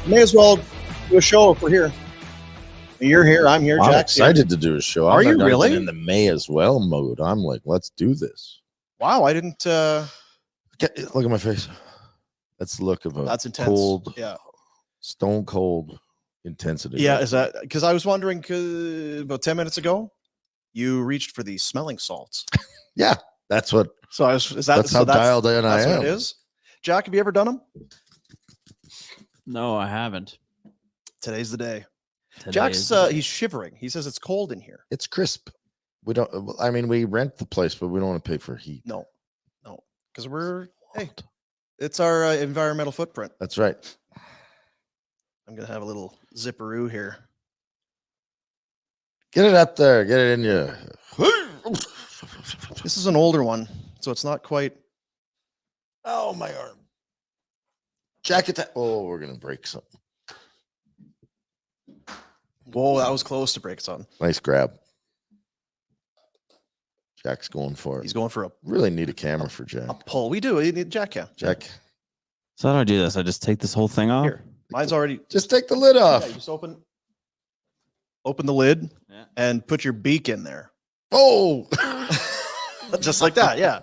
May as well do a show if we're here. You're here. I'm here. I'm Jack's excited to do a show. Are I'm you not really? even in the May as well mode? I'm like, let's do this. Wow, I didn't. Look at my face. That's the look of a That's intense. cold, stone cold intensity. Yeah, is that because I was wondering about 10 minutes ago, you reached for the smelling salts. Yeah, that's what. So I was. Is that that's so how that's, dialed in I that's am. what it is. Jack, have you ever done them? No, I haven't. Today's the day. Today Jack's is the day. he's shivering. He says it's cold in here. It's crisp. We don't. I mean, we rent the place, but we don't want to pay for heat. No, because it's our environmental footprint. That's right. I'm gonna have a little zipperoo here. Get it up there. Get it in you. This is an older one, so it's not quite. Oh, my arm. Jacket that. Oh, we're gonna break something. Whoa, that was close to break something. Nice grab. Jack's going for it. He's going for a really need a camera for Jack. A pull. We do. You need Jack cam. Jack. So how do I do this? I just take this whole thing off? Here. Mine's already. Just take the lid off. Yeah, just open the lid and put your beak in there. Oh, just like that. Yeah.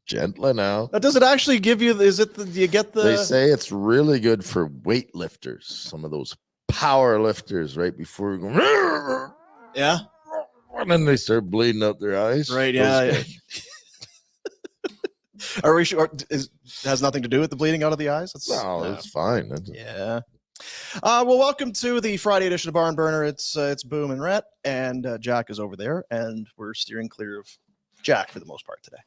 Gently now. Now, does it actually give you? Is it? Do you get the? They say it's really good for weightlifters. Some of those power lifters, right before you go. Yeah. And then they start bleeding out their eyes. Right. Yeah. Are we sure? Has nothing to do with the bleeding out of the eyes? It's fine. Yeah. Well, welcome to the Friday edition of Barn Burner. It's Boom and Rhett, and Jack is over there, and we're steering clear of Jack for the most part today.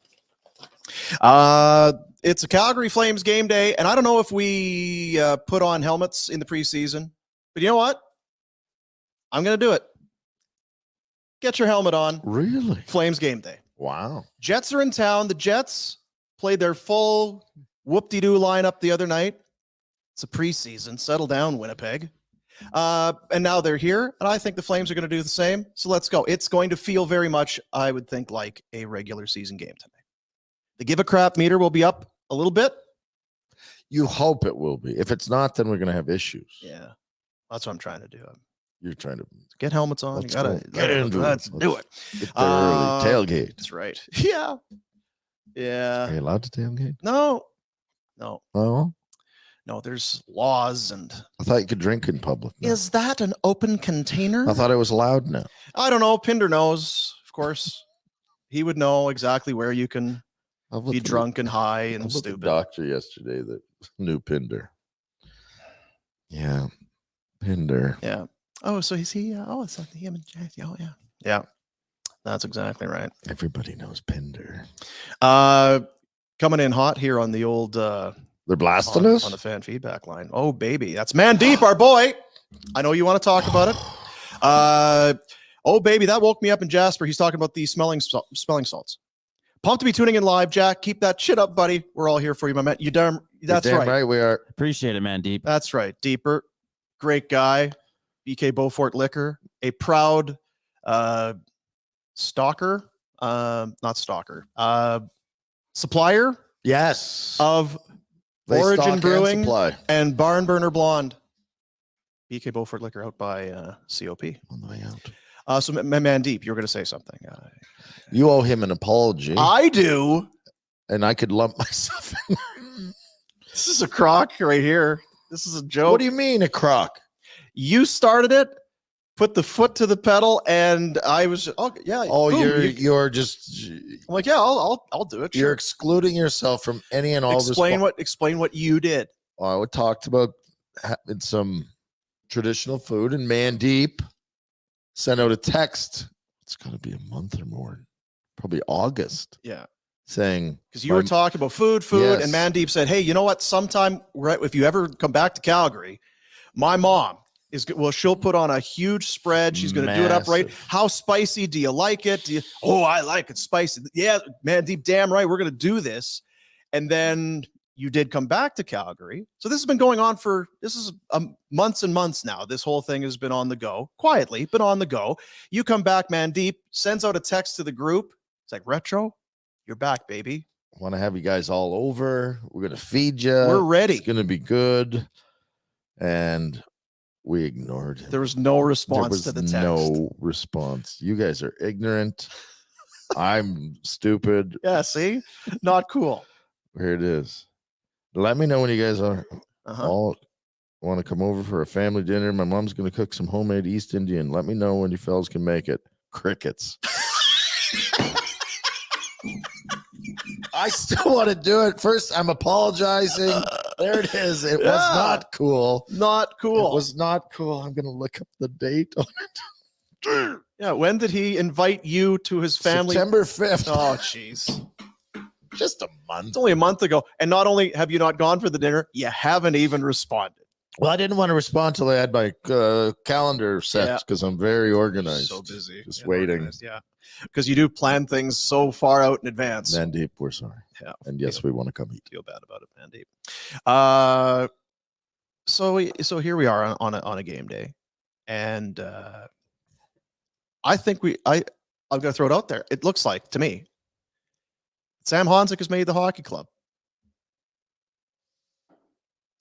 It's a Calgary Flames game day, and I don't know if we put on helmets in the preseason, but you know what? I'm going to do it. Get your helmet on. Really? Flames game day. Wow. Jets are in town. The Jets played their full whoop-de-doo lineup the other night. It's a preseason. Settle down, Winnipeg. And now they're here, and I think the Flames are going to do the same. So let's go. It's going to feel very much, I would think, like a regular season game tonight. The give a crap meter will be up a little bit. You hope it will be. If it's not, then we're going to have issues. Yeah. That's what I'm trying to do. You're trying to get helmets on. Let's you gotta get into let's do it. Get there early. Tailgate. That's right. Yeah. Yeah. Are you allowed to tailgate? No. Oh. No, there's laws and I thought you could drink in public. No. Is that an open container? I thought it was allowed now. I don't know. Pinder knows, of course. He would know exactly where you can be drunk and high and stupid. The doctor yesterday that knew Pinder. Yeah. Pinder. Yeah. Oh, so is he? It's him and Jack. Oh, yeah. Yeah. That's exactly right. Everybody knows Pinder. Coming in hot here on the old. They're blasting us on the fan feedback line. Oh, baby. That's Mandeep, our boy. I know you want to talk about it. Oh, baby. That woke me up in Jasper. He's talking about the smelling salts. Pumped to be tuning in live, Jack. Keep that shit up, buddy. We're all here for you, my man. That's right. We are. Appreciate it, man. Deep. That's right. Deeper. Great guy. BK Beaufort Liquor. A proud stalker. Not stalker. Supplier. Yes. Of Origin Brewing and Barn Burner Blonde. BK Beaufort Liquor out by COP. On the way out. So, Mandeep, you were going to say something. You owe him an apology. I do. And I could lump myself in. This is a crock right here. This is a joke. What do you mean a crock? You started it, put the foot to the pedal, and I was, yeah. Oh, boom, you're just. I'm like, yeah, I'll do it. You're excluding yourself from any and all. Explain what you did. I talked about having some traditional food, and Mandeep sent out a text. It's got to be a month or more, probably August. Yeah. Saying because you were talking about food, yes. And Mandeep said, "Hey, you know what? Sometime, if you ever come back to Calgary, my mom she'll put on a huge spread. She's going to do it up right. How spicy do you like it? I like it spicy. Yeah, Mandeep, damn right. We're going to do this." And then you did come back to Calgary. So this has been going on months and months now. This whole thing has been on the go, quietly, but on the go. You come back, Mandeep, sends out a text to the group. It's like, Retro, you're back, baby. Want to have you guys all over. We're going to feed you. We're ready. It's going to be good. And we ignored him. There was no response to the text. No response. You guys are ignorant. I'm stupid. Yeah, see? Not cool. Here it is. Let me know when you guys are all want to come over for a family dinner. My mom's going to cook some homemade East Indian. Let me know when you fellas can make it. Crickets. I still want to do it. First, I'm apologizing. There it is. It was not cool. Not cool. It was not cool. I'm going to look up the date on it. Yeah. When did he invite you to his family? September 5th. Oh, jeez. Just a month. It's only a month ago. And not only have you not gone for the dinner, you haven't even responded. Well, I didn't want to respond till I had my calendar set because I'm very organized. So busy. Just waiting. Yeah. Because you do plan things so far out in advance. Mandeep, we're sorry. Yeah. And yes, we want to come eat. Feel bad about it, Mandeep. So here we are on a game day. And I think I'm going to throw it out there. It looks like, to me, Sam Honzek has made the hockey club.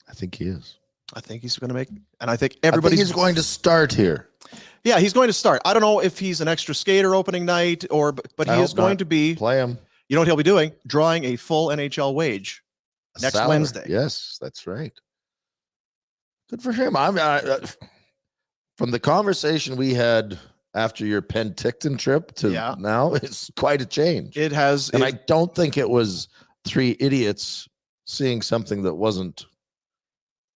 I think he is. I think he's going to make, and I think everybody's going to start here. Yeah, he's going to start. I don't know if he's an extra skater opening night but he is going to be play him. You know what he'll be doing? Drawing a full NHL wage next Wednesday. Yes, that's right. Good for him. From the conversation we had after your Penticton trip to now, it's quite a change. It has, and I don't think it was three idiots seeing something that wasn't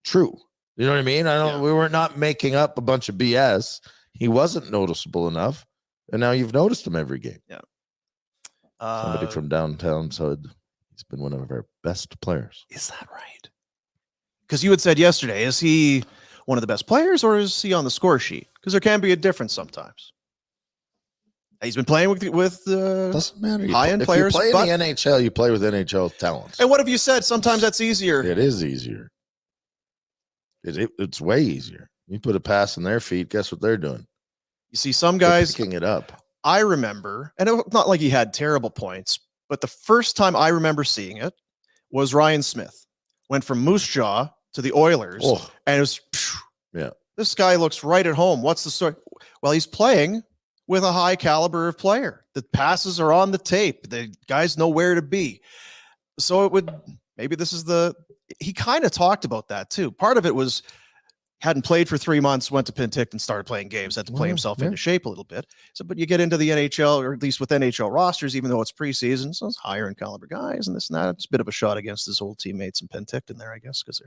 true. You know what I mean? We were not making up a bunch of BS. He wasn't noticeable enough, and now you've noticed him every game. Yeah. Somebody from downtown said he's been one of our best players. Is that right? Because you had said yesterday, is he one of the best players or is he on the score sheet? Because there can be a difference sometimes. He's been playing with doesn't matter. High-end players. If you play in the NHL, you play with NHL talents. And what have you said? Sometimes that's easier. It is easier. It's way easier. You put a pass in their feet, guess what they're doing? You see some guys picking it up. I remember, and it's not like he had terrible points, but the first time I remember seeing it was Ryan Smith. Went from Moose Jaw to the Oilers, and it was, this guy looks right at home. What's the story? Well, he's playing with a high caliber of player. The passes are on the tape. The guys know where to be. So maybe this is he kind of talked about that too. Part of it was hadn't played for 3 months, went to Penticton, started playing games, had to play himself into shape a little bit. So, but you get into the NHL, or at least with NHL rosters, even though it's preseason, so it's higher in caliber guys and this and that. It's a bit of a shot against his old teammates in Penticton there, I guess, because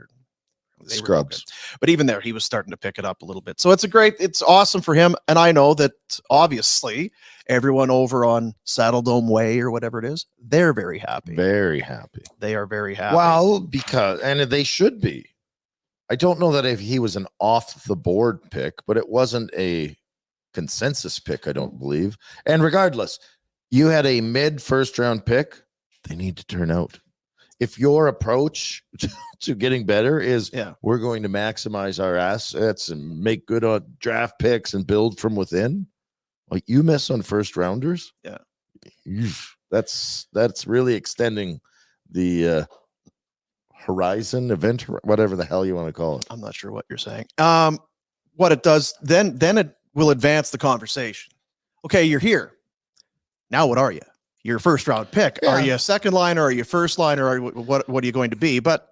they scrubs. But even there, he was starting to pick it up a little bit. So it's awesome for him. And I know that obviously everyone over on Saddle Dome Way or whatever it is, they're very happy. Very happy. They are very happy. Well, and they should be. I don't know that if he was an off-the-board pick, but it wasn't a consensus pick, I don't believe. And regardless, you had a mid-first-round pick, they need to turn out. If your approach to getting better is we're going to maximize our assets and make good on draft picks and build from within, like you miss on first-rounders, that's really extending the horizon event, whatever the hell you want to call it. I'm not sure what you're saying. What it does then it will advance the conversation. Okay, you're here. Now what are you? You're a first round pick. Are you a second liner? Are you first liner? Or what are you going to be? But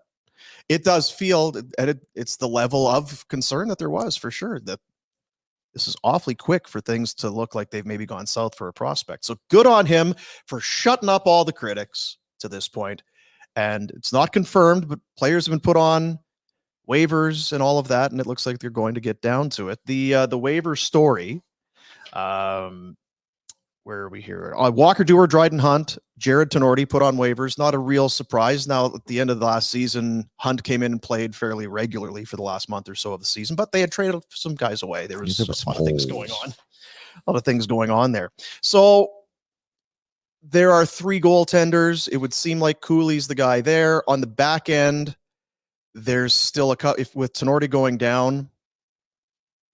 it does feel, and it's the level of concern that there was for sure, that this is awfully quick for things to look like they've maybe gone south for a prospect. So good on him for shutting up all the critics to this point. And it's not confirmed, but players have been put on waivers and all of that, and it looks like they're going to get down to it. The waiver story, where are we here? Walker Duer, Dryden Hunt, Jared Tenorti put on waivers. Not a real surprise. Now, at the end of the last season, Hunt came in and played fairly regularly for the last month or so of the season, but they had traded some guys away. There was a lot of things going on. A lot of things going on there. So there are 3 goaltenders. It would seem like Cooley's the guy there. On the back end, there's still with Tenorti going down,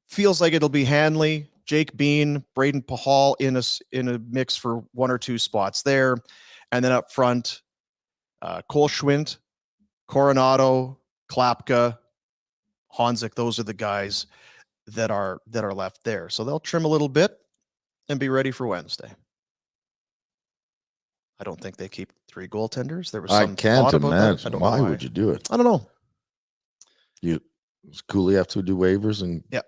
feels like it'll be Hanley, Jake Bean, Braden Pahal in a mix for 1 or 2 spots there. And then up front, Cole Schwint, Coronado, Klapka, Honzek. Those are the guys that are left there. So they'll trim a little bit and be ready for Wednesday. I don't think they keep 3 goaltenders. There was some I can't thought about that. imagine. I don't know Why would you do it? I don't know. Does Cooley have to do waivers and Yep.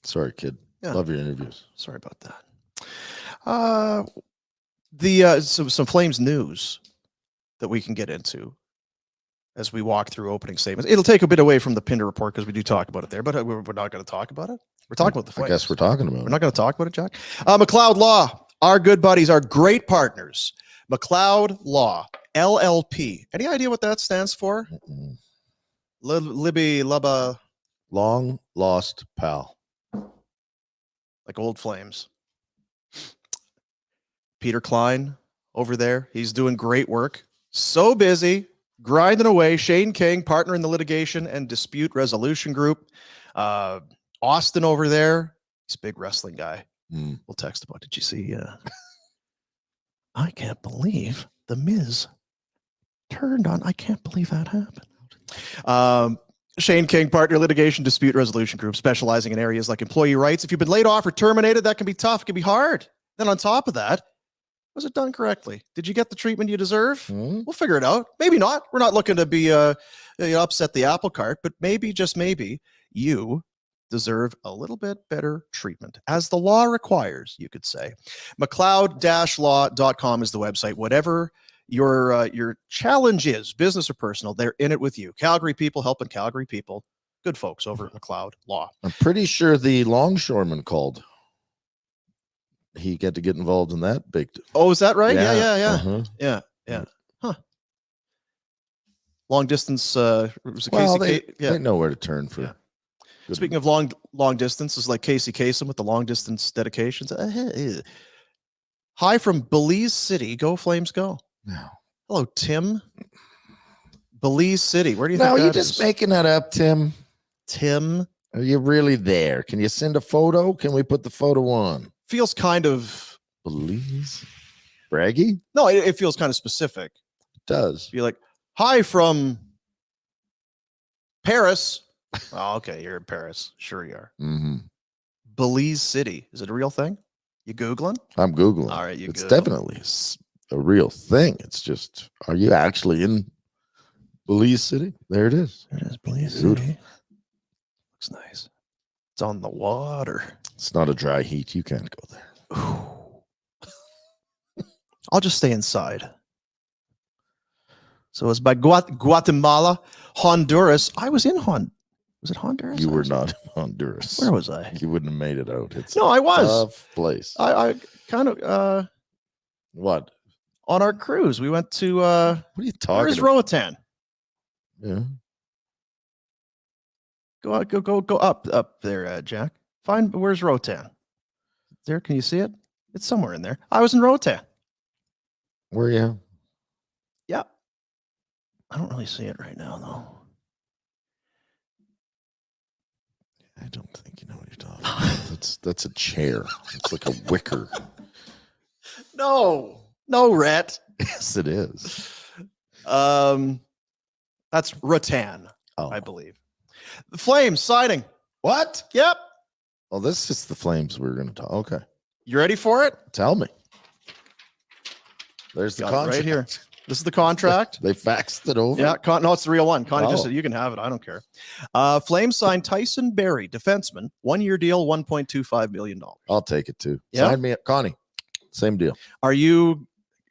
Sorry, kid. Yeah. Love your interviews. Sorry about that. Some Flames news that we can get into as we walk through opening statements. It'll take a bit away from the Pinder Report because we do talk about it there, but we're not going to talk about it. We're talking about the Flames. I guess we're talking about it. We're not going to talk about it, Jack. McLeod Law, our good buddies, our great partners. McLeod Law, LLP. Any idea what that stands for? Libby Lubba. Long lost pal. Like old Flames. Peter Klein over there. He's doing great work. So busy, grinding away. Shane King, partner in the litigation and dispute resolution group. Austin over there. He's a big wrestling guy. We'll text about. Did you see? I can't believe the Miz turned on. I can't believe that happened. Shane King, partner litigation dispute resolution group, specializing in areas like employee rights. If you've been laid off or terminated, that can be tough. It can be hard. Then on top of that, was it done correctly? Did you get the treatment you deserve? We'll figure it out. Maybe not. We're not looking to be upset the apple cart, but maybe, just maybe, you deserve a little bit better treatment, as the law requires, you could say. McLeod-law.com is the website. Whatever your challenge is, business or personal, they're in it with you. Calgary people helping Calgary people. Good folks over at McLeod Law. I'm pretty sure the longshoreman called. He got to get involved in that big. Oh, is that right? Yeah. Uh-huh. Yeah. Huh. Long distance. Was it Well, Casey? they know where to turn for. Yeah. Speaking of long distance, is like Casey Kasem with the long distance dedications. Hi from Belize City. Go Flames, go. No. Hello, Tim. Belize City. Where do you think No, that you're just making that up, Tim. Tim. Are you really there? Can you send a photo? Can we put the photo on? Feels kind of Belize. Braggy? No, it feels kind of specific. It does. Be like, hi from Paris. Oh, okay, you're in Paris. Sure you are. Belize City. Is it a real thing? You Googling? I'm Googling. All right, it's definitely a real thing. It's just, are you actually in Belize City? There it is. It is Belize City. Looks nice. It's on the water. It's not a dry heat. You can't go there. I'll just stay inside. So it's by Guatemala, Honduras. I was in Was it Honduras? You were not in Honduras. Where was I? You wouldn't have made it out. It's I was. Tough place. I kind of what? On our cruise, we went to what are you talking where's about? Roatan? Yeah. Go up there, Jack. Find where's Roatan? There, can you see it? It's somewhere in there. I was in Roatan. Where are you? Yeah. I don't really see it right now, though. I don't think you know what you're talking about. That's a chair. It's like a wicker. No, Rhett. Yes, it is. That's Rattan, I Oh. believe. The Flames signing. What? Yep. Oh, this is the Flames we're going to talk. Okay. You ready for it? Tell me. There's the Got it contract. right here. This is the contract. They faxed it over. Yeah, no, it's the real one. Connie just Oh. said you can have it. I don't care. Flames signed Tyson Barrie, defenseman, 1-year deal, $1.25 million. I'll take it too. Yeah? Sign me up. Connie, same deal. Are you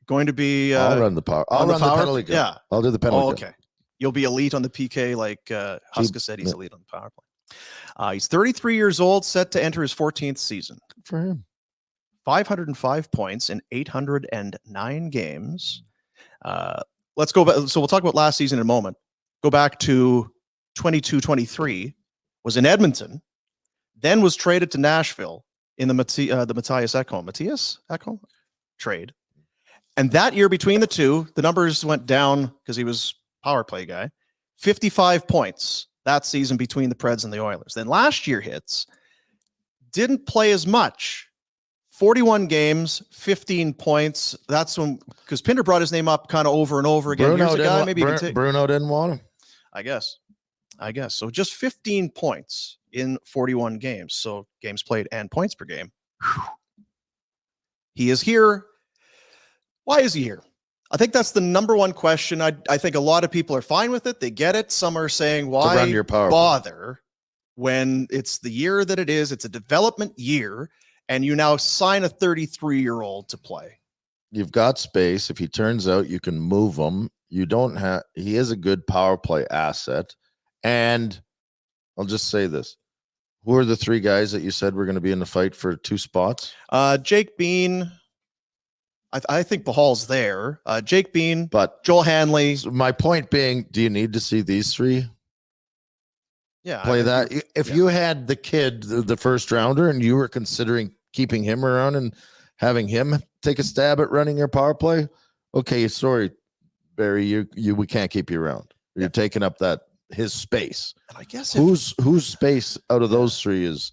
going to be I'll run the power. I'll on the run the power? penalty kill. Yeah. I'll do the penalty Oh, kill. okay. You'll be elite on the PK like Huska said he's elite on the power play. He's 33 years old, set to enter his 14th season. Good for him. 505 points in 809 games. Let's go back. So we'll talk about last season in a moment. Go back to 22-23, was in Edmonton, then was traded to Nashville in the Matthias Ekholm trade. And that year between the two, the numbers went down because he was power play guy. 55 points that season between the Preds and the Oilers. Then last year hits, didn't play as much. 41 games, 15 points. That's when, because Pinder brought his name up kind of over and over again. Bruno Here's a didn't guy, wa- maybe you can Bru- take. Bruno didn't want him. I guess. So just 15 points in 41 games. So games played and points per game. Whew. He is here. Why is he here? I think that's the number one question. I think a lot of people are fine with it. They get it. Some are saying, why run your power play. bother when it's the year that it is? It's a development year, and you now sign a 33-year-old to play. You've got space. If he turns out, you can move him. You don't have. He is a good power play asset. And I'll just say this: who are the three guys that you said were going to be in the fight for 2 spots? Jake Bean. I think Bahal's there. Jake Bean, But Joel Hanley. so my point being, do you need to see these three Yeah, play I that? think If yeah. you had the kid, the first rounder, and you were considering keeping him around and having him take a stab at running your power play, okay, sorry, Barrie, we can't keep you around. You're taking up his space. And I guess Whose space out of those three is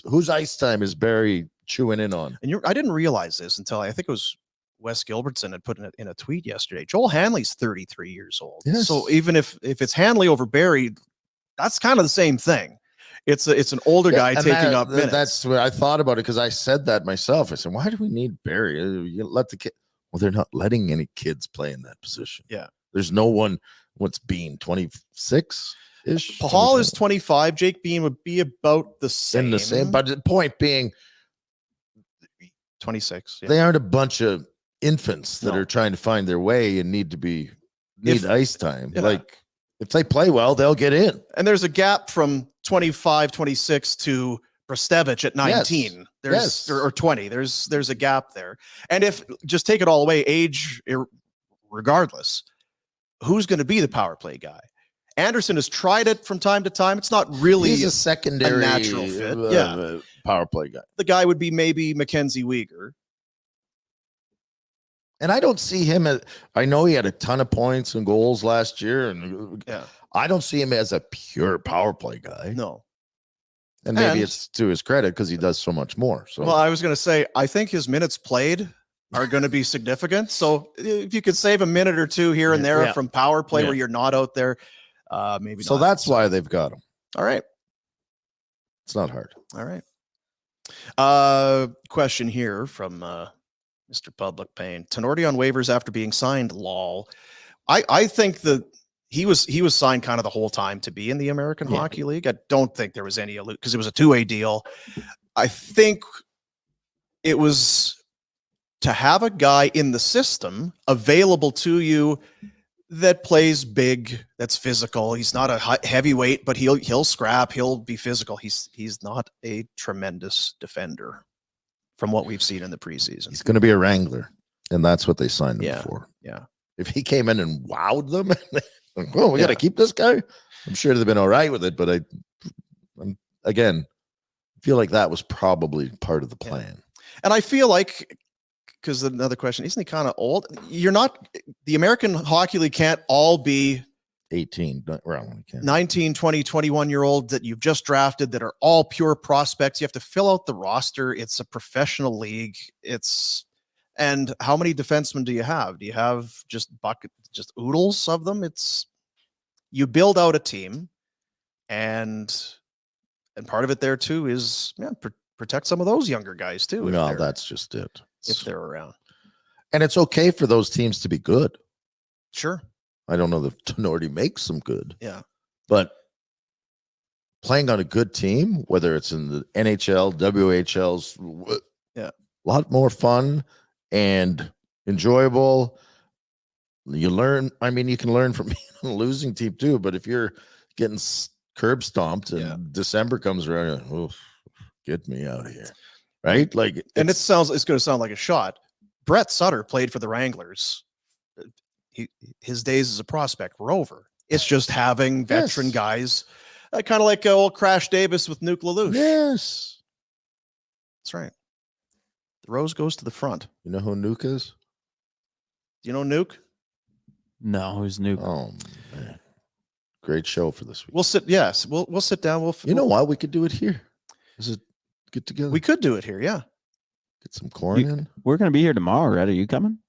whose ice time is Barrie chewing in on? And I didn't realize this until I think it was Wes Gilbertson had put in a tweet yesterday. Joel Hanley's 33 years old. Yes. So even if it's Hanley over Barrie, that's kind of the same thing. It's an older guy and taking up minutes. That's what I thought about it, because I said that myself. I said, why do we need Barrie? You let the kid. Well, they're not letting any kids play in that position. Yeah. There's no one. What's Bean, 26 ish? Pahal is 25. Jake Bean would be about the same. In the same. But the point being, 26. Yeah. they aren't a bunch of infants that No. are trying to find their way and need ice time. Yeah. Like, if they play well, they'll get in. And there's a gap from 25, 26 to Brestevich at 19. Yes. There's Yes. or 20. There's a gap there. And if just take it all away, age regardless, who's going to be the power play guy? Anderson has tried it from time to time. It's not really He's a secondary natural fit. power play guy. The guy would be maybe Mackenzie Weegar. And I don't see him as, I know he had a ton of points and goals last year, and I don't see him as a pure power play guy. No. And maybe it's to his credit because he does so much more. So, well, I was going to say, I think his minutes played are going to be significant. So if you could save a minute or two here and there from power play where you're not out there, maybe so not. that's why they've got him. All right. It's not hard. All right. Question here from Mr. Public Pain. Tenorti on waivers after being signed, lol. I think that he was signed kind of the whole time to be in the American Hockey League. I don't think there was any because it was a 2-way deal. I think it was to have a guy in the system available to you that plays big, that's physical. He's not a heavyweight, but he'll scrap, he'll be physical. He's not a tremendous defender from what we've seen in the preseason. He's going to be a wrangler, and that's what they signed him for. Yeah. If he came in and wowed them, well, we got to keep this guy. I'm sure they've been all right with it, but I'm again feel like that was probably part of the plan. And I feel like, because another question, isn't he kind of old? You're not, the American Hockey League can't all be 18, 19, 20, 21-year-old that you've just drafted that are all pure prospects. You have to fill out the roster. It's a professional league. And how many defensemen do you have? Do you have just oodles of them? You build out a team, and part of it there too is protect some of those younger guys too. No, that's just it. If they're around. And it's okay for those teams to be good. Sure. I don't know that Tenorti makes them good. Yeah. But playing on a good team, whether it's in the NHL, WHL's, a lot more fun and enjoyable. You learn. I mean, you can learn from being on a losing team too. But if you're getting curb stomped and December comes around, you're like, get me out of here. Right? Like, and it's going to sound like a shot. Brett Sutter played for the Wranglers. His days as a prospect were over. It's just having veteran guys, kind of like old Crash Davis with Nuke Lelouch. Yes. That's right. The rose goes to the front. You know who Nuke is? Do you know Nuke? No, who's Nuke? Oh, man. Great show for this week. We'll sit. Yes, we'll sit down. You know what? We could do it here. Is it get together? We could do it here. Yeah. Get some corn in. We're going to be here tomorrow, right? Are you coming?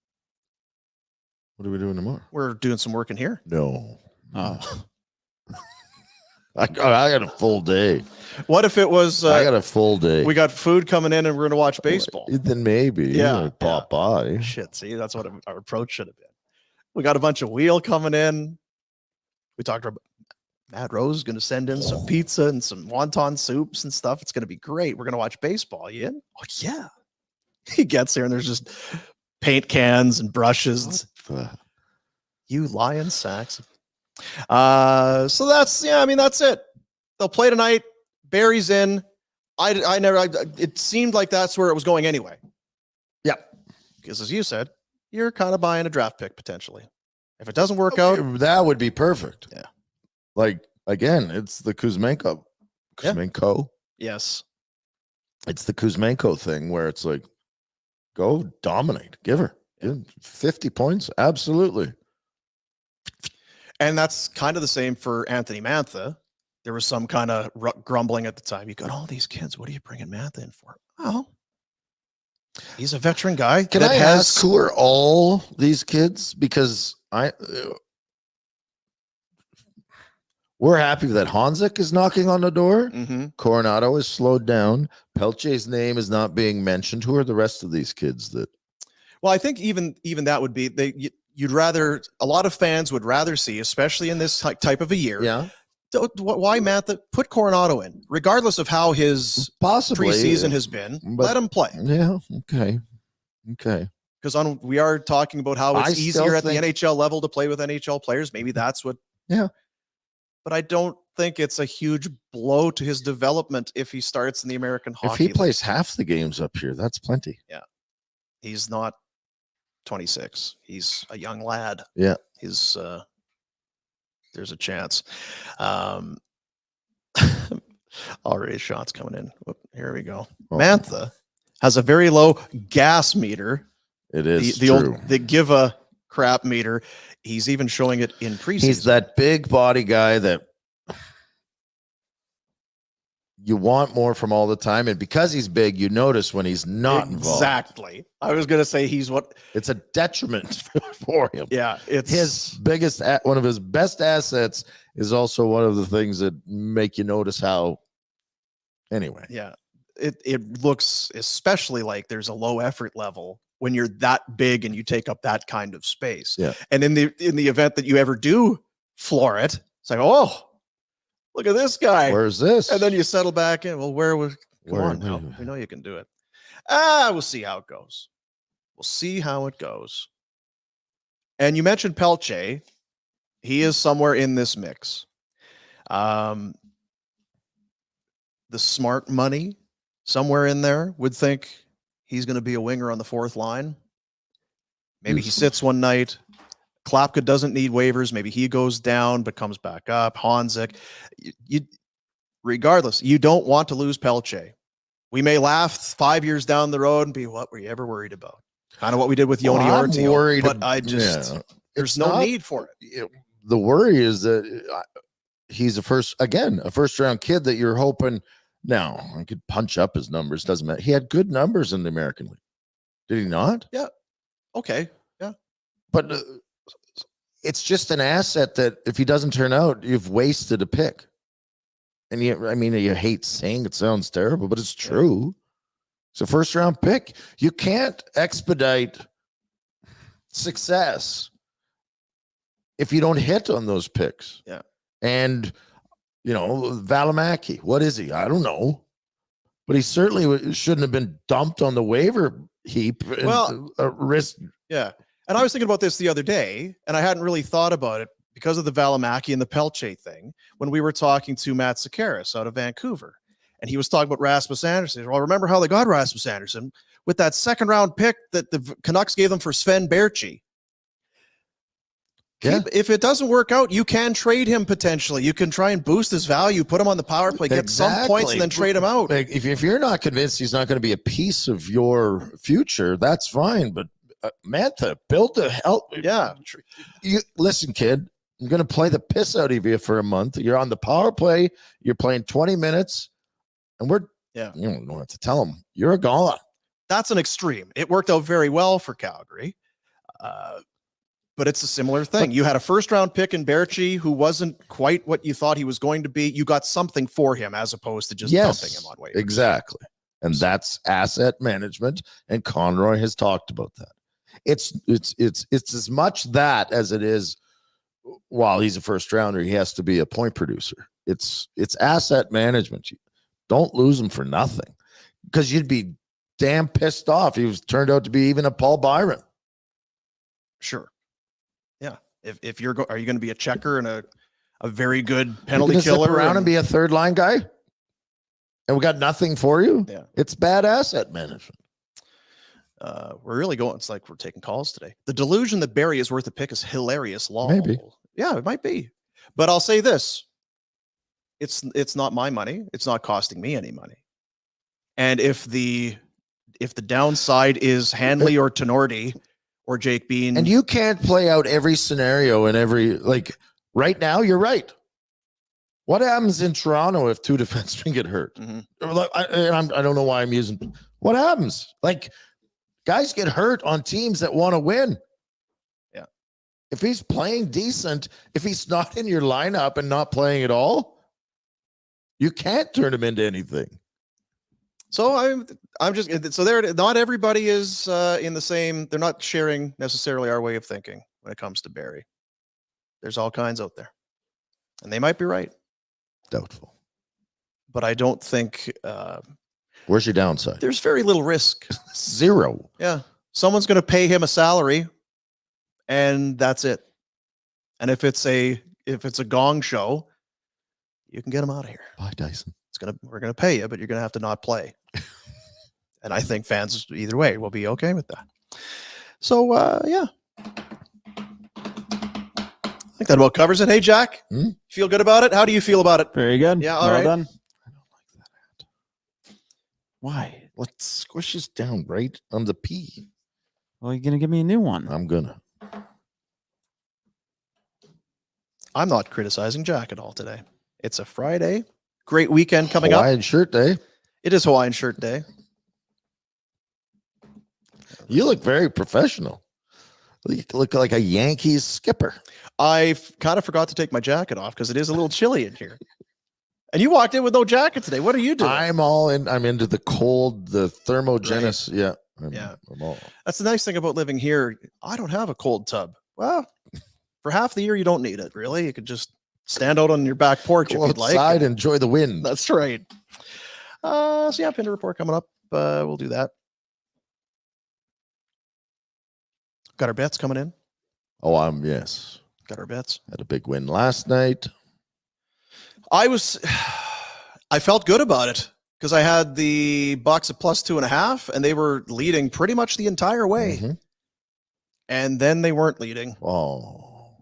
What are we doing tomorrow? We're doing some work in here. No. Oh, I got a full day. What if it was? I got a full day. We got food coming in, and we're going to watch baseball. Then maybe. Yeah. Pop by. Shit. See, that's what our approach should have been. We got a bunch of wheel coming in. We talked about Matt Rose is going to send in some pizza and some wonton soups and stuff. It's going to be great. We're going to watch baseball. You in? Oh yeah. He gets here and there's just paint cans and brushes. You lion sacks. So that's that's it. They'll play tonight. Barrie's in. It seemed like that's where it was going anyway. Yeah. Because as you said, you're kind of buying a draft pick potentially. If it doesn't work out, that would be perfect. Yeah. Like again, it's the Kuzmenko. Yes. It's the Kuzmenko thing where it's like, go dominate, give her 50 points. Absolutely. And that's kind of the same for Anthony Mantha. There was some kind of grumbling at the time. You got all these kids. What are you bringing Mantha in for? Oh, he's a veteran guy. Can I ask who are all these kids? Because we're happy that Honzek is knocking on the door. Mm-hmm. Coronado is slowed down. Pelche's name is not being mentioned. Who are the rest of these kids that? Well, I think even that would be you'd rather, a lot of fans would rather see, especially in this type of a year. Yeah. Why Mantha? Put Coronado in, regardless of how his possibly preseason has been. Let him play. Yeah. Okay. Because we are talking about how it's easier at the NHL level to play with NHL players. Maybe that's what. Yeah. But I don't think it's a huge blow to his development if he starts in the American Hockey If he League. plays half the games up here, that's plenty. Yeah. He's not 26. He's a young lad. Yeah. There's a chance. Already shots coming in. Whoop, here we go. Oh. Mantha has a very low gas meter. It is the true. old give a crap meter. He's even showing it in preseason. He's that big body guy that you want more from all the time, and because he's big, you notice when he's not involved. Exactly. I was going to say it's a detriment for him. Yeah, it's his one of his best assets is also one of the things that make you notice how. Anyway, yeah, it looks especially like there's a low effort level when you're that big and you take up that kind of space. Yeah, and in the event that you ever do floor it, it's like, oh, look at this guy. Where's this? And then you settle back in. Well, come on now. We know you can do it. We'll see how it goes. And you mentioned Pelche. He is somewhere in this mix. The smart money somewhere in there would think he's going to be a winger on the fourth line. Maybe he sits one night. Klapka doesn't need waivers. Maybe he goes down but comes back up. Honzek. Regardless, you don't want to lose Pelche. We may laugh 5 years down the road and be, what were you ever worried about? Kind of what we did with Yoni Ortio. But there's no need for it. The worry is that he's a first round kid that you're hoping. Now, I could punch up his numbers. Doesn't matter. He had good numbers in the American League. Did he not? Yeah. Okay. Yeah. But it's just an asset that if he doesn't turn out, you've wasted a pick. And you hate saying it, sounds terrible, but it's true. It's a first round pick. You can't expedite success if you don't hit on those picks. Yeah. And Valimaki, what is he? I don't know. But he certainly shouldn't have been dumped on the waiver heap. Well, risk. Yeah. And I was thinking about this the other day, and I hadn't really thought about it because of the Valimaki and the Pelche thing when we were talking to Matt Sakaris out of Vancouver. And he was talking about Rasmus Anderson. Well, remember how they got Rasmus Anderson? With that second round pick that the Canucks gave them for Sven Baertschi. Yeah. If it doesn't work out, you can trade him potentially. You can try and boost his value, put him on the power play, get some points, and then trade him out. If you're not convinced he's not going to be a piece of your future, that's fine. But Mantha, build the help. Yeah. Listen, kid, I'm going to play the piss out of you for a month. You're on the power play. You're playing 20 minutes, and you don't have to tell him you're a gone. That's an extreme. It worked out very well for Calgary. But it's a similar thing. You had a first-round pick in Berchi who wasn't quite what you thought he was going to be. You got something for him as opposed to just dumping him on waivers. Exactly. And that's asset management. And Conroy has talked about that. It's as much that as it is, while he's a first rounder, he has to be a point producer. It's asset management. Don't lose him for nothing, because you'd be damn pissed off. He was turned out to be even a Paul Byron. Sure. Yeah. If you're are you going to be a checker and a very good penalty killer around and be a third line guy, and we got nothing for you? Yeah. It's bad asset management. We're really going. It's like we're taking calls today. The delusion that Barrie is worth a pick is hilarious. Lol. Maybe. Yeah, it might be. But I'll say this: it's not my money. It's not costing me any money. And if the downside is Hanley or Tenorti or Jake Bean, and you can't play out every scenario and every, like, right now, you're right. What happens in Toronto if two defensemen get hurt? Mm-hmm. I don't know why I'm using. What happens? Like, guys get hurt on teams that want to win. Yeah. If he's playing decent, if he's not in your lineup and not playing at all, you can't turn him into anything. So I'm just so there. Not everybody is in the same. They're not sharing necessarily our way of thinking when it comes to Barrie. There's all kinds out there, and they might be right. Doubtful. But I don't think. Where's your downside? There's very little risk. Zero. Yeah, someone's going to pay him a salary, and that's it. And if it's a gong show, you can get him out of here. Bye, Tyson. We're gonna pay you, but you're gonna have to not play. And I think fans either way will be okay with that. So yeah. I think that about covers it. Hey Jack, feel good about it? How do you feel about it? Very good. Yeah, all well right. done. I don't like that. Why? Let's squish this down right on the P. Well, you're gonna give me a new one. I'm gonna. I'm not criticizing Jack at all today. It's a Friday. Great weekend coming Hawaiian up. shirt day. It is Hawaiian shirt day. You look very professional. You look like a Yankees skipper. I kind of forgot to take my jacket off because it is a little chilly in here. And you walked in with no jacket today. What are you doing? I'm all in. I'm into the cold, the thermogenesis. Right. Yeah. I'm all. That's the nice thing about living here. I don't have a cold tub. Well, for half the year, you don't need it, really. You could just stand out on your back porch Go if you'd outside, like. enjoy the wind. That's right. So yeah, Pinder Report coming up. We'll do that. Got our bets coming in. Oh, yes. Got our bets. Had a big win last night. I felt good about it because I had the Bucks at +2.5, and they were leading pretty much the entire way. Mm-hmm. And then they weren't leading. Oh.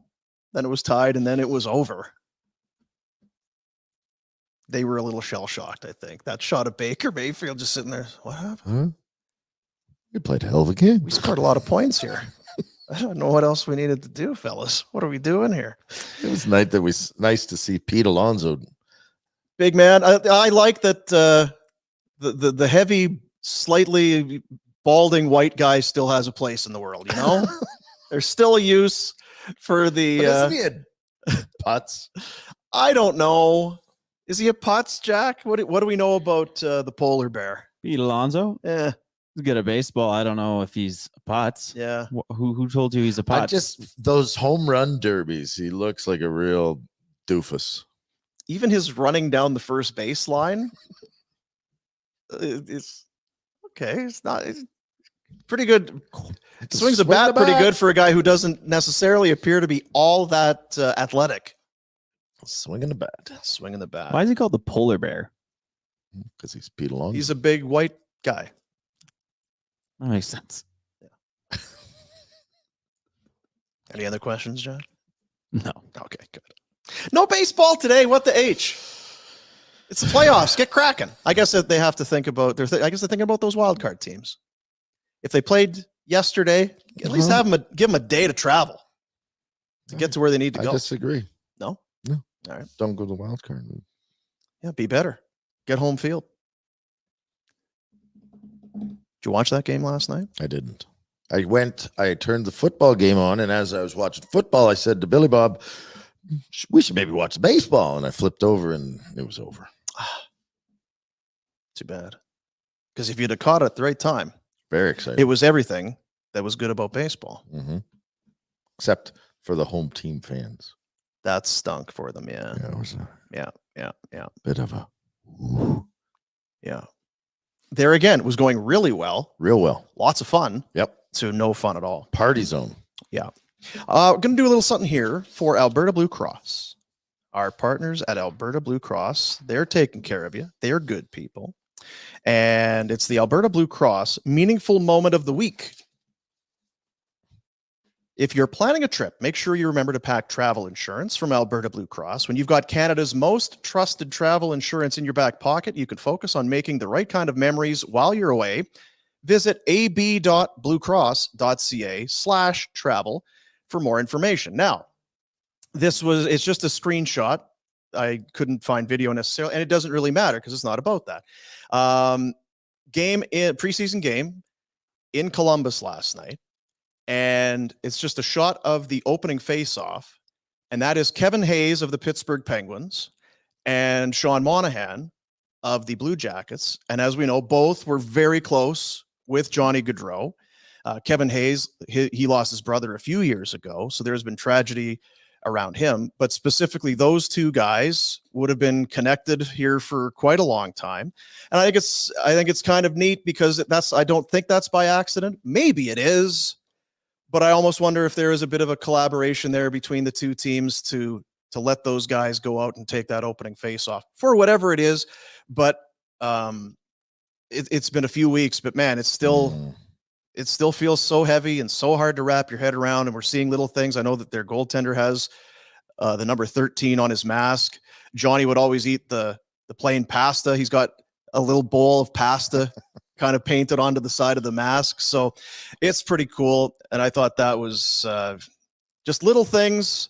Then it was tied, and then it was over. They were a little shell-shocked, I think. That shot of Baker Mayfield just sitting there. What happened? Huh? We played a hell of a game. We scored a lot of points here. I don't know what else we needed to do, fellas. What are we doing here? It was nice to see Pete Alonso. Big man. I like that the heavy, slightly balding white guy still has a place in the world, you know? There's still a use for the Isn't he a putz? I don't know. Is he a putz, Jack? What do we know about the polar bear? Pete Alonso? Yeah. He's good at baseball. I don't know if he's a Potts. Yeah. Who told you he's a Potts? Those home run derbies, he looks like a real doofus. Even his running down the first baseline, it's okay. It's pretty good. Swings a bat pretty good for a guy who doesn't necessarily appear to be all that athletic. Swinging the bat. Swinging the bat. Why is he called the polar bear? Because he's Pete Alonso. He's a big white guy. That makes sense. Yeah. Any other questions, John? No. Okay, good. No baseball today. What the H? It's the playoffs. Get cracking. I guess that they have to think about. I guess they're thinking about those wild card teams. If they played yesterday, at least give them a day to travel to get to where they need to go. I disagree. No. No. All right. Don't go to the wild card. Yeah, be better. Get home field. Did you watch that game last night? I didn't. I turned the football game on, and as I was watching football, I said to Billy Bob, we should maybe watch baseball. And I flipped over, and it was over. Too bad. Because if you'd have caught it at the right time, very exciting. It was everything that was good about baseball. Mm-hmm. Except for the home team fans. That stunk for them, yeah. Yeah, it was Yeah. bit of a... Yeah. There again, it was going really well. Real well. Lots of fun. Yep. To no fun at all. Party zone. Yeah. We're going to do a little something here for Alberta Blue Cross. Our partners at Alberta Blue Cross, they're taking care of you. They're good people. And it's the Alberta Blue Cross Meaningful Moment of the Week. If you're planning a trip, make sure you remember to pack travel insurance from Alberta Blue Cross. When you've got Canada's most trusted travel insurance in your back pocket, you can focus on making the right kind of memories while you're away. Visit ab.bluecross.ca/travel for more information. Now, it's just a screenshot. I couldn't find video necessarily, and it doesn't really matter because it's not about that. Preseason game in Columbus last night. And it's just a shot of the opening faceoff. And that is Kevin Hayes of the Pittsburgh Penguins and Sean Monahan of the Blue Jackets. And as we know, both were very close with Johnny Gaudreau. Kevin Hayes, he lost his brother a few years ago. So there's been tragedy around him. But specifically, those two guys would have been connected here for quite a long time. And I think it's kind of neat because I don't think that's by accident. Maybe it is. But I almost wonder if there is a bit of a collaboration there between the two teams to let those guys go out and take that opening faceoff for whatever it is. But it's been a few weeks, but man, it still feels so heavy and so hard to wrap your head around. And we're seeing little things. I know that their goaltender has the number 13 on his mask. Johnny would always eat the plain pasta. He's got a little bowl of pasta kind of painted onto the side of the mask. So it's pretty cool. And I thought that was just little things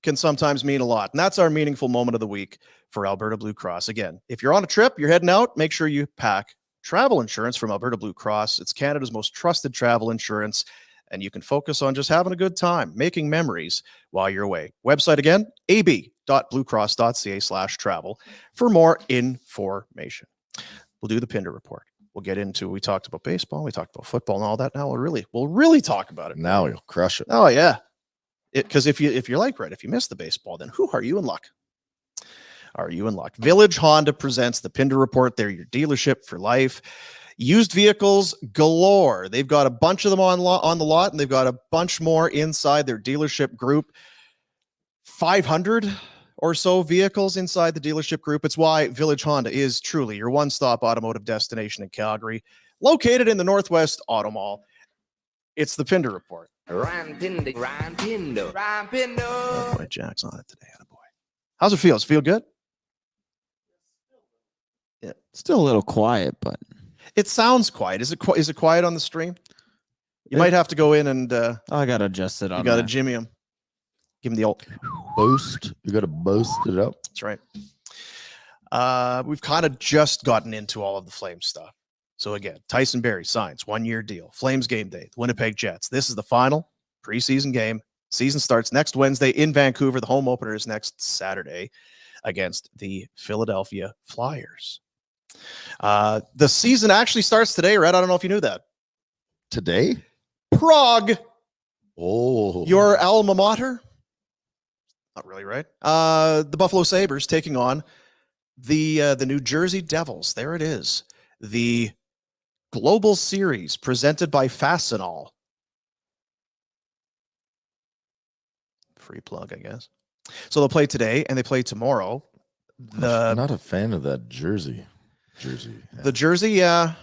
can sometimes mean a lot. And that's our meaningful moment of the week for Alberta Blue Cross. Again, if you're on a trip, you're heading out, make sure you pack travel insurance from Alberta Blue Cross. It's Canada's most trusted travel insurance. And you can focus on just having a good time, making memories while you're away. Website again, ab.bluecross.ca/travel for more information. We'll do the Pinder Report. We'll get into, we talked about baseball, we talked about football and all that. Now we'll really talk about it. Now you'll crush it. Oh yeah. Because if you're like, right, if you miss the baseball, then who are you in luck? Are you in luck? Village Honda presents the Pinder Report. They're your dealership for life. Used vehicles galore. They've got a bunch of them on the lot, and they've got a bunch more inside their dealership group. 500 or so vehicles inside the dealership group. It's why Village Honda is truly your one-stop automotive destination in Calgary, located in the Northwest Auto Mall. It's the Pinder Report. Ryan Pinder. Oh boy, Jack's on it today. Boy, how's it feel? Does it feel good? Yeah, still a little quiet, but it sounds quiet. Is it quiet on the stream? You might have to go in and I gotta adjust it on. You gotta jimmy him. Give him the old boost. You gotta boost it up. That's right. We've kind of just gotten into all of the Flames stuff. So again, Tyson Barrie signs 1-year deal. Flames game day, the Winnipeg Jets. This is the final preseason game. Season starts next Wednesday in Vancouver. The home opener is next Saturday against the Philadelphia Flyers. The season actually starts today, right? I don't know if you knew that. Today? Prague. Oh. Your alma mater? Not really, right? The Buffalo Sabres taking on the New Jersey Devils. There it is. The Global Series presented by Faceoff. Free plug, I guess. So they'll play today and they play tomorrow. I'm not a fan of that jersey. The jersey, yeah.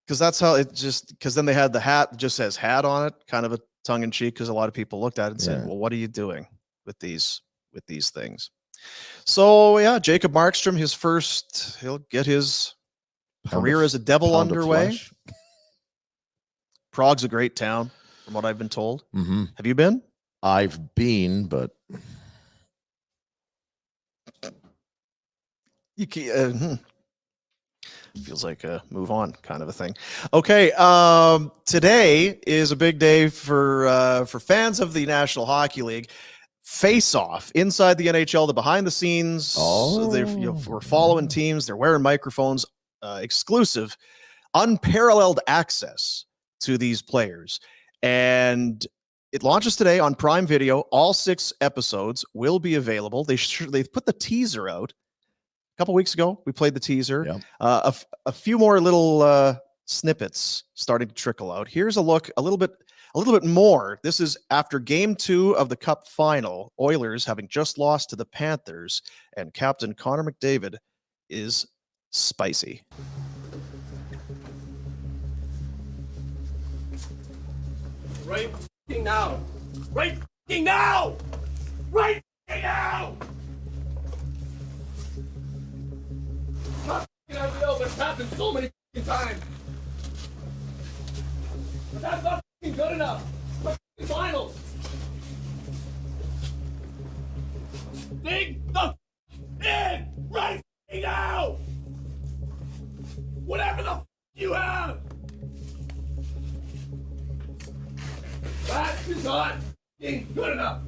Because that's how it because then they had the hat that just says hat on it, kind of a tongue in cheek, because a lot of people looked at it and said, well, what are you doing with these things? So yeah, Jacob Markstrom, he'll get his career as a Devil underway. Prague's a great town, from what I've been told. Mm-hmm. Have you been? I've been, but you can't. Feels like a move on kind of a thing. Okay, today is a big day for fans of the National Hockey League. Faceoff inside the NHL, the behind the scenes. We're following teams. They're wearing microphones. Exclusive, unparalleled access to these players, and it launches today on Prime Video. All 6 episodes will be available. They've put the teaser out a couple weeks ago. We played the teaser. Yep. A few more little snippets starting to trickle out. Here's a look, a little bit more. This is after Game 2 of the Cup Final. Oilers having just lost to the Panthers, and Captain Connor McDavid is spicy. Right now. Right now. Right now. Not ideal, but it's happened so many times. But that's not good enough. It's finals. Dig the in right now. Whatever the you have. That is not good enough.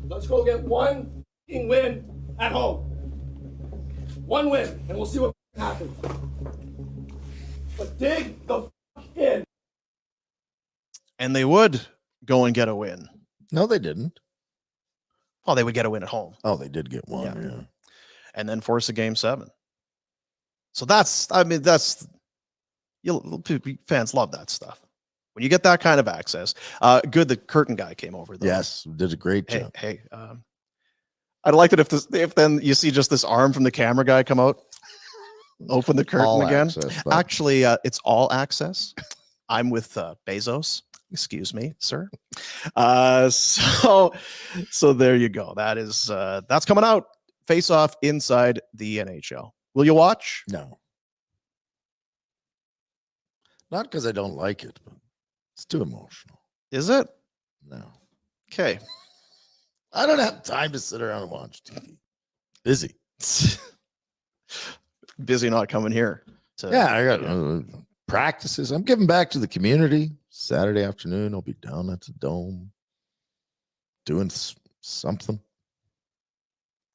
Let's go get one win at home. One win, and we'll see what happens. But dig the in. And they would go and get a win. No, they didn't. Oh, they would get a win at home. Oh, they did get one. Yeah. And then force a Game 7. So fans love that stuff. When you get that kind of access, good. The curtain guy came over. Though. Yes, did a great job. Hey, I'd like it if then you see just this arm from the camera guy come out, open the curtain All again. access, Actually, it's all access. I'm with Bezos. Excuse me, sir. So there you go. That's coming out. Face off inside the NHL. Will you watch? No. Not because I don't like it, but it's too emotional. Is it? No. Okay. I don't have time to sit around and watch TV. Busy. Busy not coming here. I got practices. I'm giving back to the community. Saturday afternoon, I'll be down at the Dome doing something.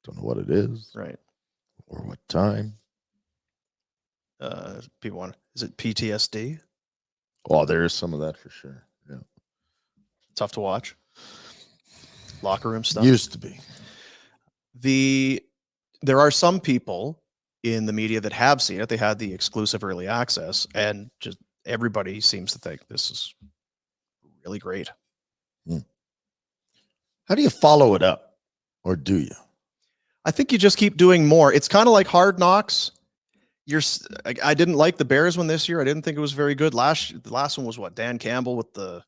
Don't know what it is. Right. Or what time. People want, is it PTSD? Oh, there is some of that for sure. Yeah. Tough to watch. Locker room stuff. Used to be. There are some people in the media that have seen it. They had the exclusive early access, and just everybody seems to think this is really great. How do you follow it up? Or do you? I think you just keep doing more. It's kind of like Hard Knocks. I didn't like the Bears one this year. I didn't think it was very good. The last one was what? Dan Campbell with the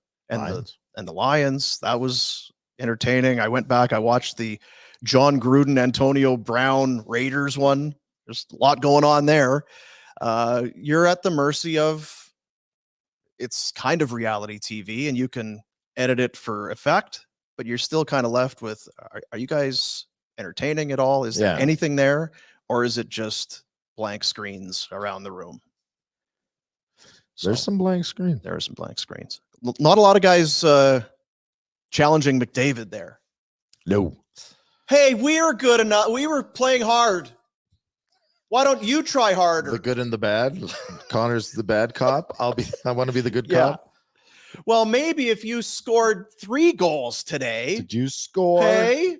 Lions. That was entertaining. I went back. I watched the John Gruden, Antonio Brown Raiders one. There's a lot going on there. You're at the mercy of, it's kind of reality TV, and you can edit it for effect, but you're still kind of left with, are you guys entertaining at all? Is there anything there, or is it just blank screens around the room? There's some blank screens. There are some blank screens. Not a lot of guys challenging McDavid there. No. Hey, we were good enough. We were playing hard. Why don't you try harder? The good and the bad. Connor's the bad cop. I want to be the good cop. Well, maybe if you scored 3 goals today. Did you score? Hey.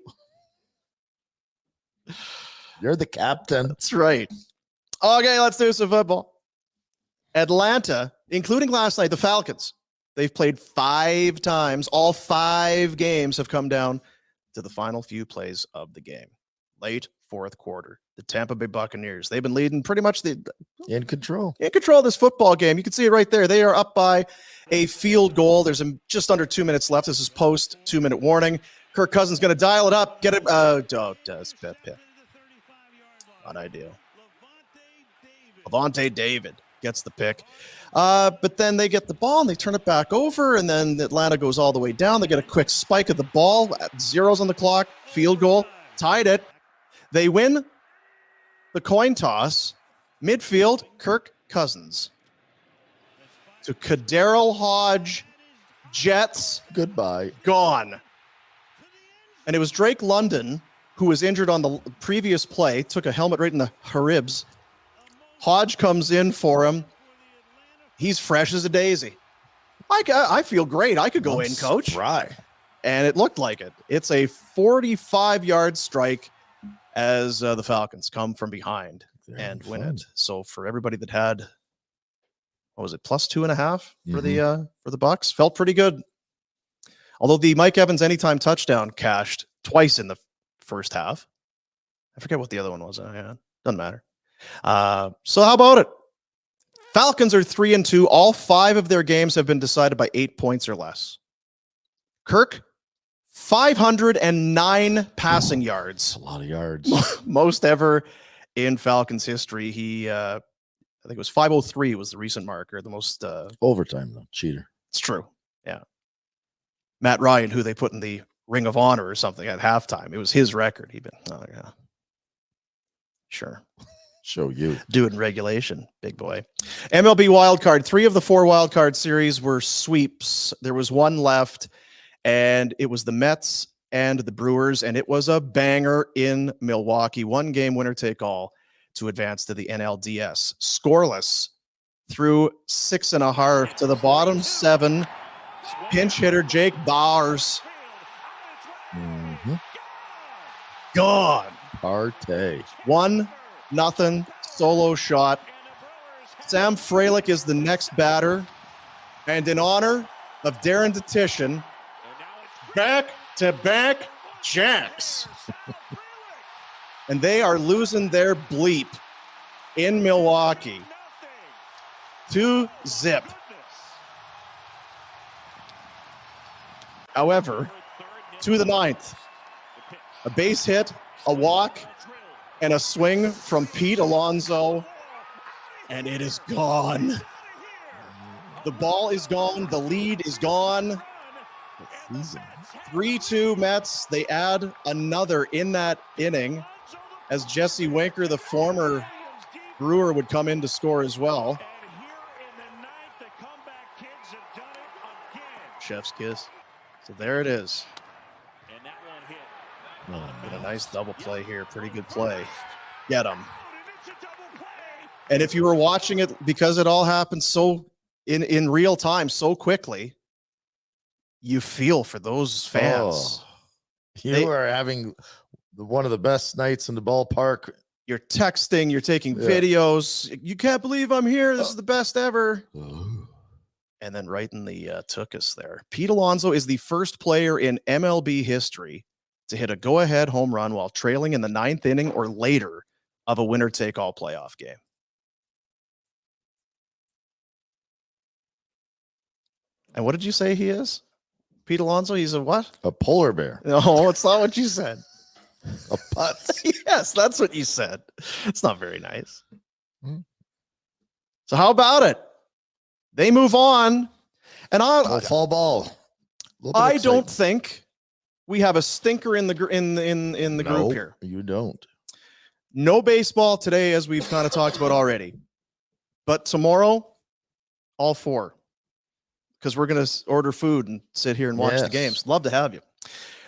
You're the captain. That's right. Okay, let's do some football. Atlanta, including last night, the Falcons. They've played 5 times. All 5 games have come down to the final few plays of the game. Late 4th quarter. The Tampa Bay Buccaneers. They've been leading pretty much in control of this football game. You can see it right there. They are up by a field goal. There's just under 2 minutes left. This is post 2-minute warning. Kirk Cousins going to dial it up. Get it. Pip. Not ideal. Avante David gets the pick. But then they get the ball and they turn it back over, and then Atlanta goes all the way down. They get a quick spike of the ball. 0s on the clock. Field goal. Tied it. They win. the coin toss. Midfield, Kirk Cousins. To Kadero Hodge, Jets, Goodbye. gone. And it was Drake London, who was injured on the previous play, took a helmet right in the ribs. Hodge comes in for him. He's fresh as a daisy. I feel great. I could go in, coach. Spry. And it looked like it. It's a 45-yard strike as the Falcons come from behind and win it. So for everybody that had, what was it, +2.5 for the Bucks, felt pretty good. Although the Mike Evans anytime touchdown cashed twice in the first half. I forget what the other one was. Doesn't matter. So how about it? Falcons are 3-2. All 5 of their games have been decided by 8 points or less. Kirk, 509 passing yards. That's a lot of yards. Most ever in Falcons history. He, I think it was 503 was the recent marker. The most Overtime, though. Cheater. It's true. Yeah. Matt Ryan, who they put in the Ring of Honor or something at halftime. It was his record. He'd been, oh yeah. Sure. Show you. Do it in regulation, big boy. MLB wildcard. 3 of the 4 wildcard series were sweeps. There was one left, and it was the Mets and the Brewers, and it was a banger in Milwaukee. 1-game winner take all to advance to the NLDS. Scoreless through 6.5 to the bottom 7. Pinch hitter Jake Bowers. Gone. Partey. 1-0 solo shot. Sam Frelick is the next batter. And in honor of Darren Detition, back-to-back jacks. And they are losing their bleep in Milwaukee. 2-0. However, to the 9th, a base hit, a walk, and a swing from Pete Alonso, and it is gone. The ball is gone. The lead is gone. 3-2 Mets. They add another in that inning as Jesse Winker, the former Brewer, would come in to score as well. Chef's kiss. So there it is. Get a nice double play here. Pretty good play. Get him. And if you were watching it, because it all happened so in real time, so quickly, you feel for those fans. You are having one of the best nights in the ballpark. You're texting, you're taking videos. You can't believe I'm here. This is the best ever. And then right in the took us there. Pete Alonso is the first player in MLB history to hit a go-ahead home run while trailing in the 9th inning or later of a winner-take-all playoff game. And what did you say he is? Pete Alonso, he's a what? A polar bear. No, it's not what you said. A putz. Yes, that's what you said. It's not very nice. So how about it? They move on. And fall ball. I don't think we have a stinker in the group here. You don't. No baseball today, as we've kind of talked about already. But tomorrow, all 4. Because we're going to order food and sit here and watch the games. Love to have you.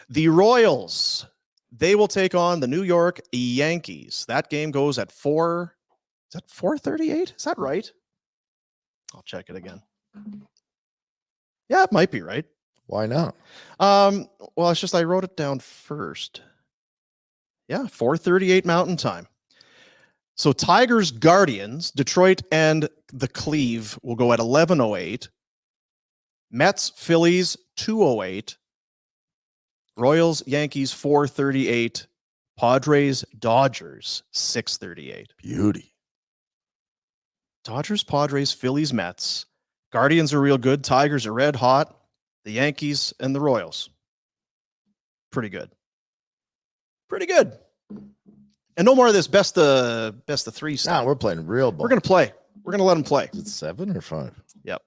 The Royals, they will take on the New York Yankees. That game goes at 4. Is that 4:38? Is that right? I'll check it again. Yeah, it might be right. Why not? Well, it's just I wrote it down first. Yeah, 4:38 Mountain Time. So Tigers, Guardians, Detroit, and the Cleve will go at 11:08. Mets, Phillies, 2:08. Royals, Yankees, 4:38. Padres, Dodgers, 6:38. Beauty. Dodgers, Padres, Phillies, Mets. Guardians are real good. Tigers are red hot. The Yankees and the Royals. Pretty good. Pretty good. And no more of this best of 3 stuff. We're playing real ball. We're going to play. We're going to let them play. Is it 7 or 5? Yep.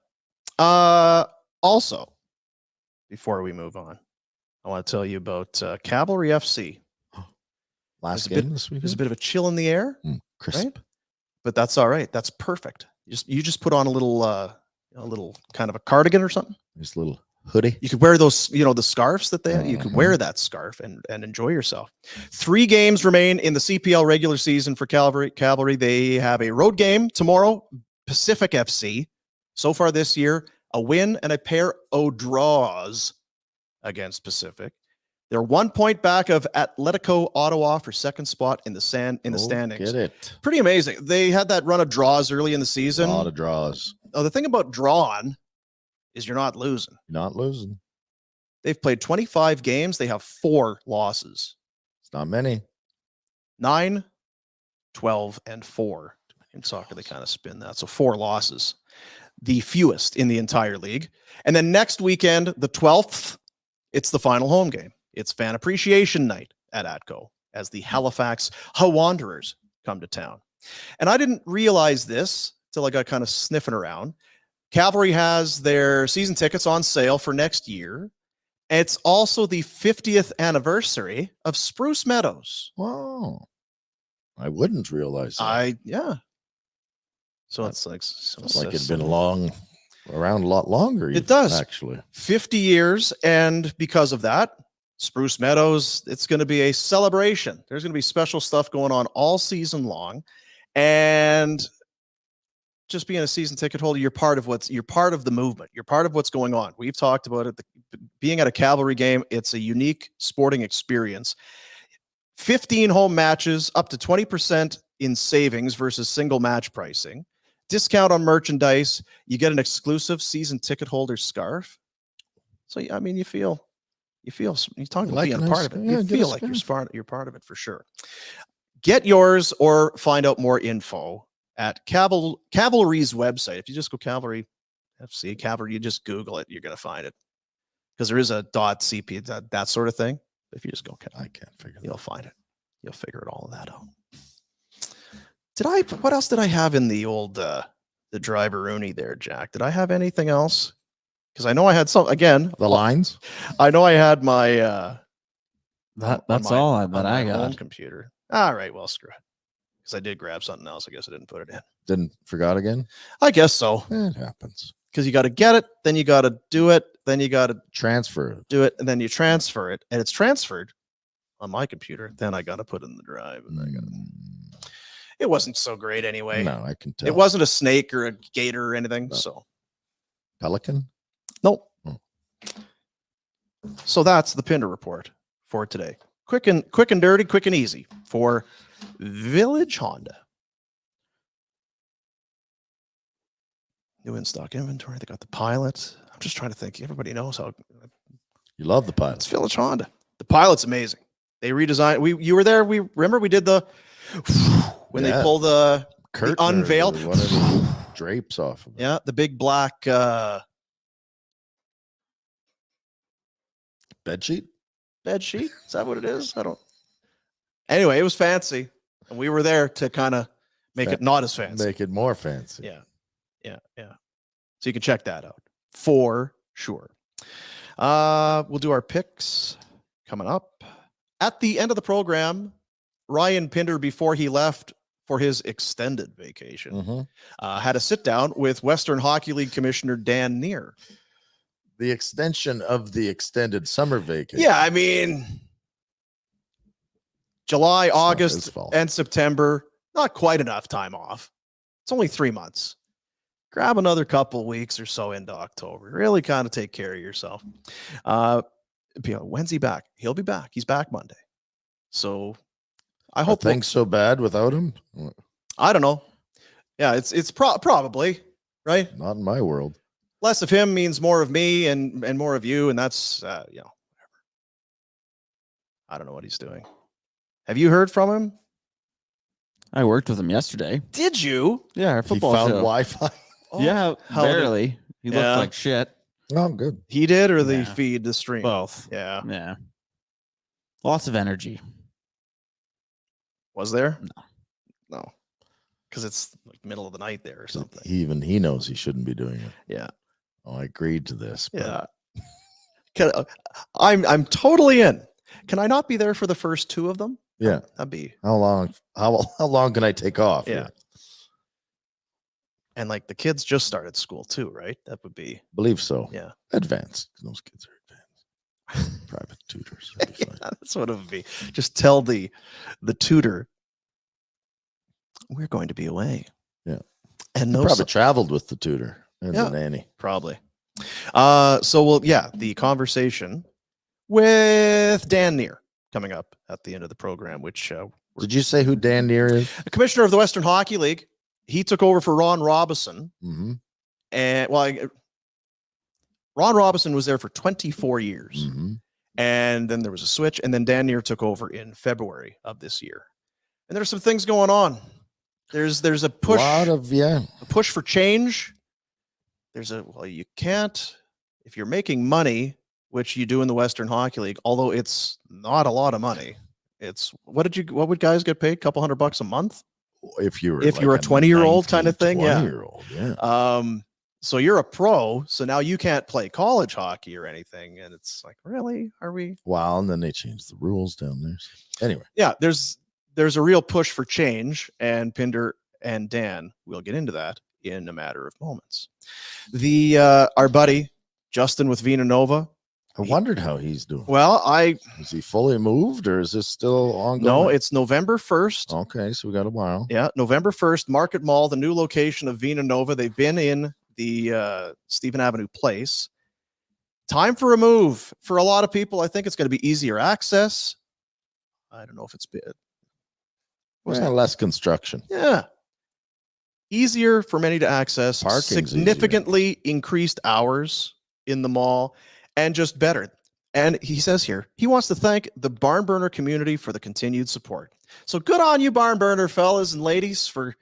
Also, before we move on, I want to tell you about Cavalry FC. Last There's game this weekend. There's a bit of a chill in the air, Crisp. right? But that's all right. That's perfect. You just put on a little kind of a cardigan or something. This little hoodie. You could wear those, the scarves that they have. You could wear that scarf and enjoy yourself. 3 games remain in the CPL regular season for Cavalry. They have a road game tomorrow, Pacific FC. So far this year, a win and a pair of draws against Pacific. They're 1 point back of Atletico Ottawa for second spot in the standings. Get it. Pretty amazing. They had that run of draws early in the season. A lot of draws. The thing about drawing is you're not losing. Not losing. They've played 25 games. They have 4 losses. It's not many. 9, 12, and 4. In soccer, they kind of spin that. So 4 losses. The fewest in the entire league. And then next weekend, the 12th, it's the final home game. It's Fan Appreciation Night at ATCO as the Halifax Wanderers come to town. And I didn't realize this till I got kind of sniffing around. Cavalry has their season tickets on sale for next year. It's also the 50th anniversary of Spruce Meadows. Wow. I wouldn't realize that. Yeah. So it's like it'd been around a lot longer. It does. Actually. 50 years. And because of that, Spruce Meadows, it's going to be a celebration. There's going to be special stuff going on all season long. And just being a season ticket holder, you're part of the movement. You're part of what's going on. We've talked about it. Being at a Cavalry game, it's a unique sporting experience. 15 home matches, up to 20% in savings versus single match pricing. Discount on merchandise. You get an exclusive season ticket holder scarf. So, I mean, you talk about being a part of it. You feel like you're part of it for sure. Get yours or find out more info at Cavalry's website. If you just go Cavalry FC, Cavalry, you just Google it, you're going to find it. Because there is a .cp, that sort of thing. If you just go, I can't figure it out. You'll find it. You'll figure all of that out. What else did I have in the old, the driver-rooney there, Jack? Did I have anything else? Because I know I had some, again. The lines? I know I had my, that's all that I got. Home computer. All right, well, screw it. Because I did grab something else. I guess I didn't put it in. Forgot again? I guess so. It happens. Because you got to get it, then you got to do it, then you got to transfer it. Do it, and then you transfer it, and it's transferred on my computer. Then I got to put it in the drive, and It wasn't so great anyway. No, I can tell. It wasn't a snake or a gator or anything. No. So pelican? Nope. So that's the Pinder Report for today. Quick and dirty, quick and easy for Village Honda. New in-stock inventory. They got the Pilot. I'm just trying to think. Everybody knows how you love the Pilot. It's Village Honda. The Pilot's amazing. They redesigned. You were there. We remember we did the when they pull the unveil drapes off of it. Yeah, the big black bed sheet. Is that what it is? I don't. Anyway, it was fancy, and we were there to kind of make it not as fancy. Make it more fancy. Yeah. So you can check that out for sure. We'll do our picks coming up at the end of the program. Ryan Pinder, before he left for his extended vacation, had a sit down with Western Hockey League Commissioner Dan Neer. The extension of the extended summer vacation. Yeah, I mean, July, August, and September, not quite enough time off. It's only 3 months. Grab another couple weeks or so into October. Really kind of take care of yourself. When's he back? He'll be back. He's back Monday. So I hope things so bad without him. I don't know. Yeah, it's probably right. Not in my world. Less of him means more of me and more of you, and that's whatever. I don't know what he's doing. Have you heard from him? I worked with him yesterday. Did you? Yeah, our football he found show. Wi-Fi. Yeah, barely. He looked like shit. Oh, good. He did, or the feed, the stream? Both. Yeah. Lots of energy. Was there? No. Because it's like middle of the night there or something. Even he knows he shouldn't be doing it. Yeah. Oh, I agreed to this. But... Yeah. I'm totally in. Can I not be there for the first 2 of them? Yeah. That'd be How long? How long can I take off? Yeah. here? And like the kids just started school too, right? That would be Believe so. yeah. Advanced. Those kids are advanced. Private tutors. That'd be fine. Yeah, that's what it would be. Just tell the tutor we're going to be away. Yeah. And You no probably traveled with the tutor and Yeah. the nanny. probably. The conversation with Dan Neer coming up at the end of the program, which Did you say who Dan Neer is? the commissioner of the Western Hockey League. He took over for Ron Robison. Mm-hmm. And Ron Robison was there for 24 years. Mm-hmm. And then there was a switch, and then Dan Neer took over in February of this year. And there's some things going on. There's a push, a push for change. You can't, if you're making money, which you do in the Western Hockey League, although it's not a lot of money. It's what would guys get paid? $200 a month? If you're a 20-year-old kind of thing, yeah. 20-year-old, yeah. So you're a pro, so now you can't play college hockey or anything. And it's like, really? Are we? Wow, and then they changed the rules down there. Anyway. Yeah, there's a real push for change, and Pinder and Dan will get into that in a matter of moments. Our buddy Justin with Vina Nova. I wondered how he's doing. Well, is he fully moved or is this still ongoing? No, it's November 1st. Okay, so we got a while. Yeah, November 1st, Market Mall, the new location of Vina Nova. They've been in the Stephen Avenue Place. Time for a move. For a lot of people, I think it's going to be easier access. I don't know if it's been. Less construction. Yeah. Easier for many to access. Parking's significantly increased hours in the mall, and just better. And he says here, he wants to thank the Barn Burner community for the continued support. So good on you, Barn Burner fellas and ladies, for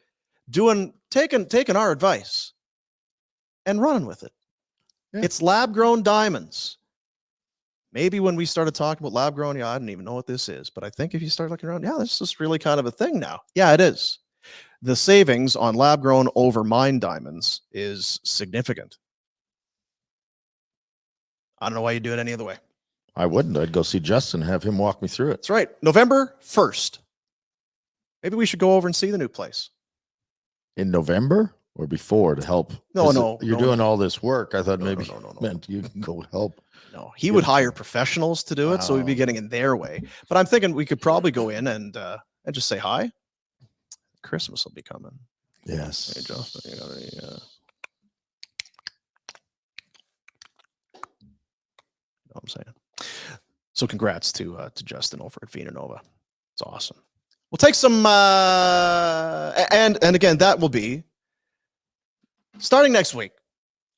taking our advice and running with it. Yeah. It's lab-grown diamonds. Maybe when we started talking about lab-grown, I didn't even know what this is. But I think if you start looking around, this is really kind of a thing now. Yeah, it is. The savings on lab-grown over mine diamonds is significant. I don't know why you do it any other way. I wouldn't. I'd go see Justin, have him walk me through it. That's right. November 1st. Maybe we should go over and see the new place. In November or before to help? You're doing all this work. I thought maybe meant you can go help. No, he would hire professionals to do it, so we'd be getting in their way. But I'm thinking we could probably go in and just say hi. Christmas will be coming. Yes. Hey, Justin, you got any, I'm saying. So congrats to Justin over at Vina Nova. It's awesome. We'll take some and again, that will be starting next week.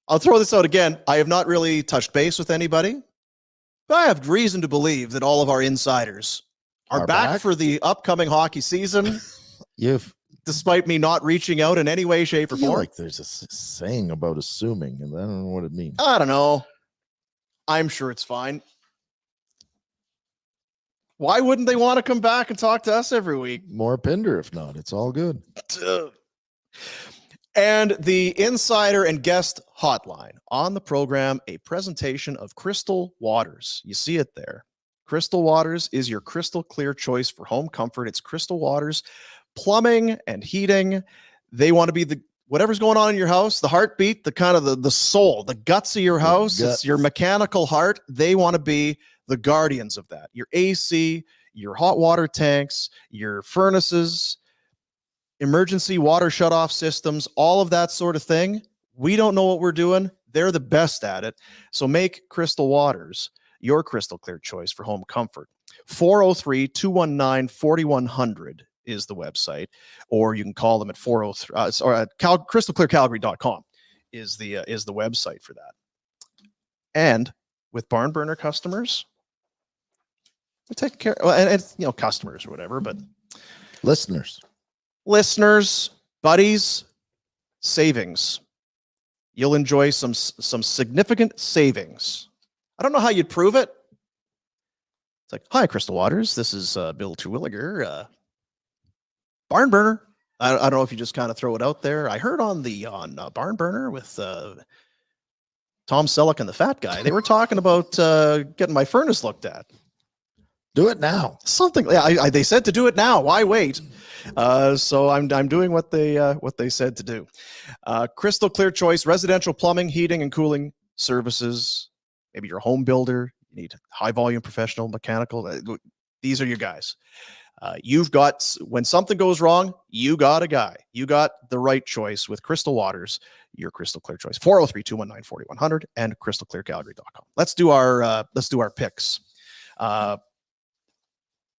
I'll throw this out again. I have not really touched base with anybody, but I have reason to believe that all of our insiders are back for the upcoming hockey season. Despite me not reaching out in any way, shape, or form. Like there's a saying about assuming, and I don't know what it means. I don't know. I'm sure it's fine. Why wouldn't they want to come back and talk to us every week? More Pinder, if not. It's all good. And the insider and guest hotline on the program, a presentation of Crystal Waters. You see it there. Crystal Waters is your crystal clear choice for home comfort. It's Crystal Waters plumbing and heating. They want to be whatever's going on in your house, the heartbeat, the kind of the soul, the guts of your house. It's your mechanical heart. They want to be the guardians of that. Your AC, your hot water tanks, your furnaces, emergency water shutoff systems, all of that sort of thing. We don't know what we're doing. They're the best at it. So make Crystal Waters your crystal clear choice for home comfort. 403-219-4100 is the website, or you can call them at 403 or at crystalclearcalgary.com is the website for that. And with Barn Burner customers, we take care, and customers or whatever, but listeners, buddies, savings. You'll enjoy some significant savings. I don't know how you'd prove it. It's like, hi, Crystal Waters. This is Bill Terwilliger, Barn Burner. I don't know if you just kind of throw it out there. I heard on Barn Burner with Tom Selleck and the fat guy, they were talking about getting my furnace looked at. Do it now. Something. Yeah, they said to do it now. Why wait? So I'm doing what they said to do. Crystal Clear Choice, residential plumbing, heating, and cooling services. Maybe you're a home builder. You need high volume professional mechanical. These are your guys. You've got, when something goes wrong, you got a guy. You got the right choice with Crystal Waters, your Crystal Clear Choice. 403-219-4100 and crystalclearcalgary.com. Let's do our picks.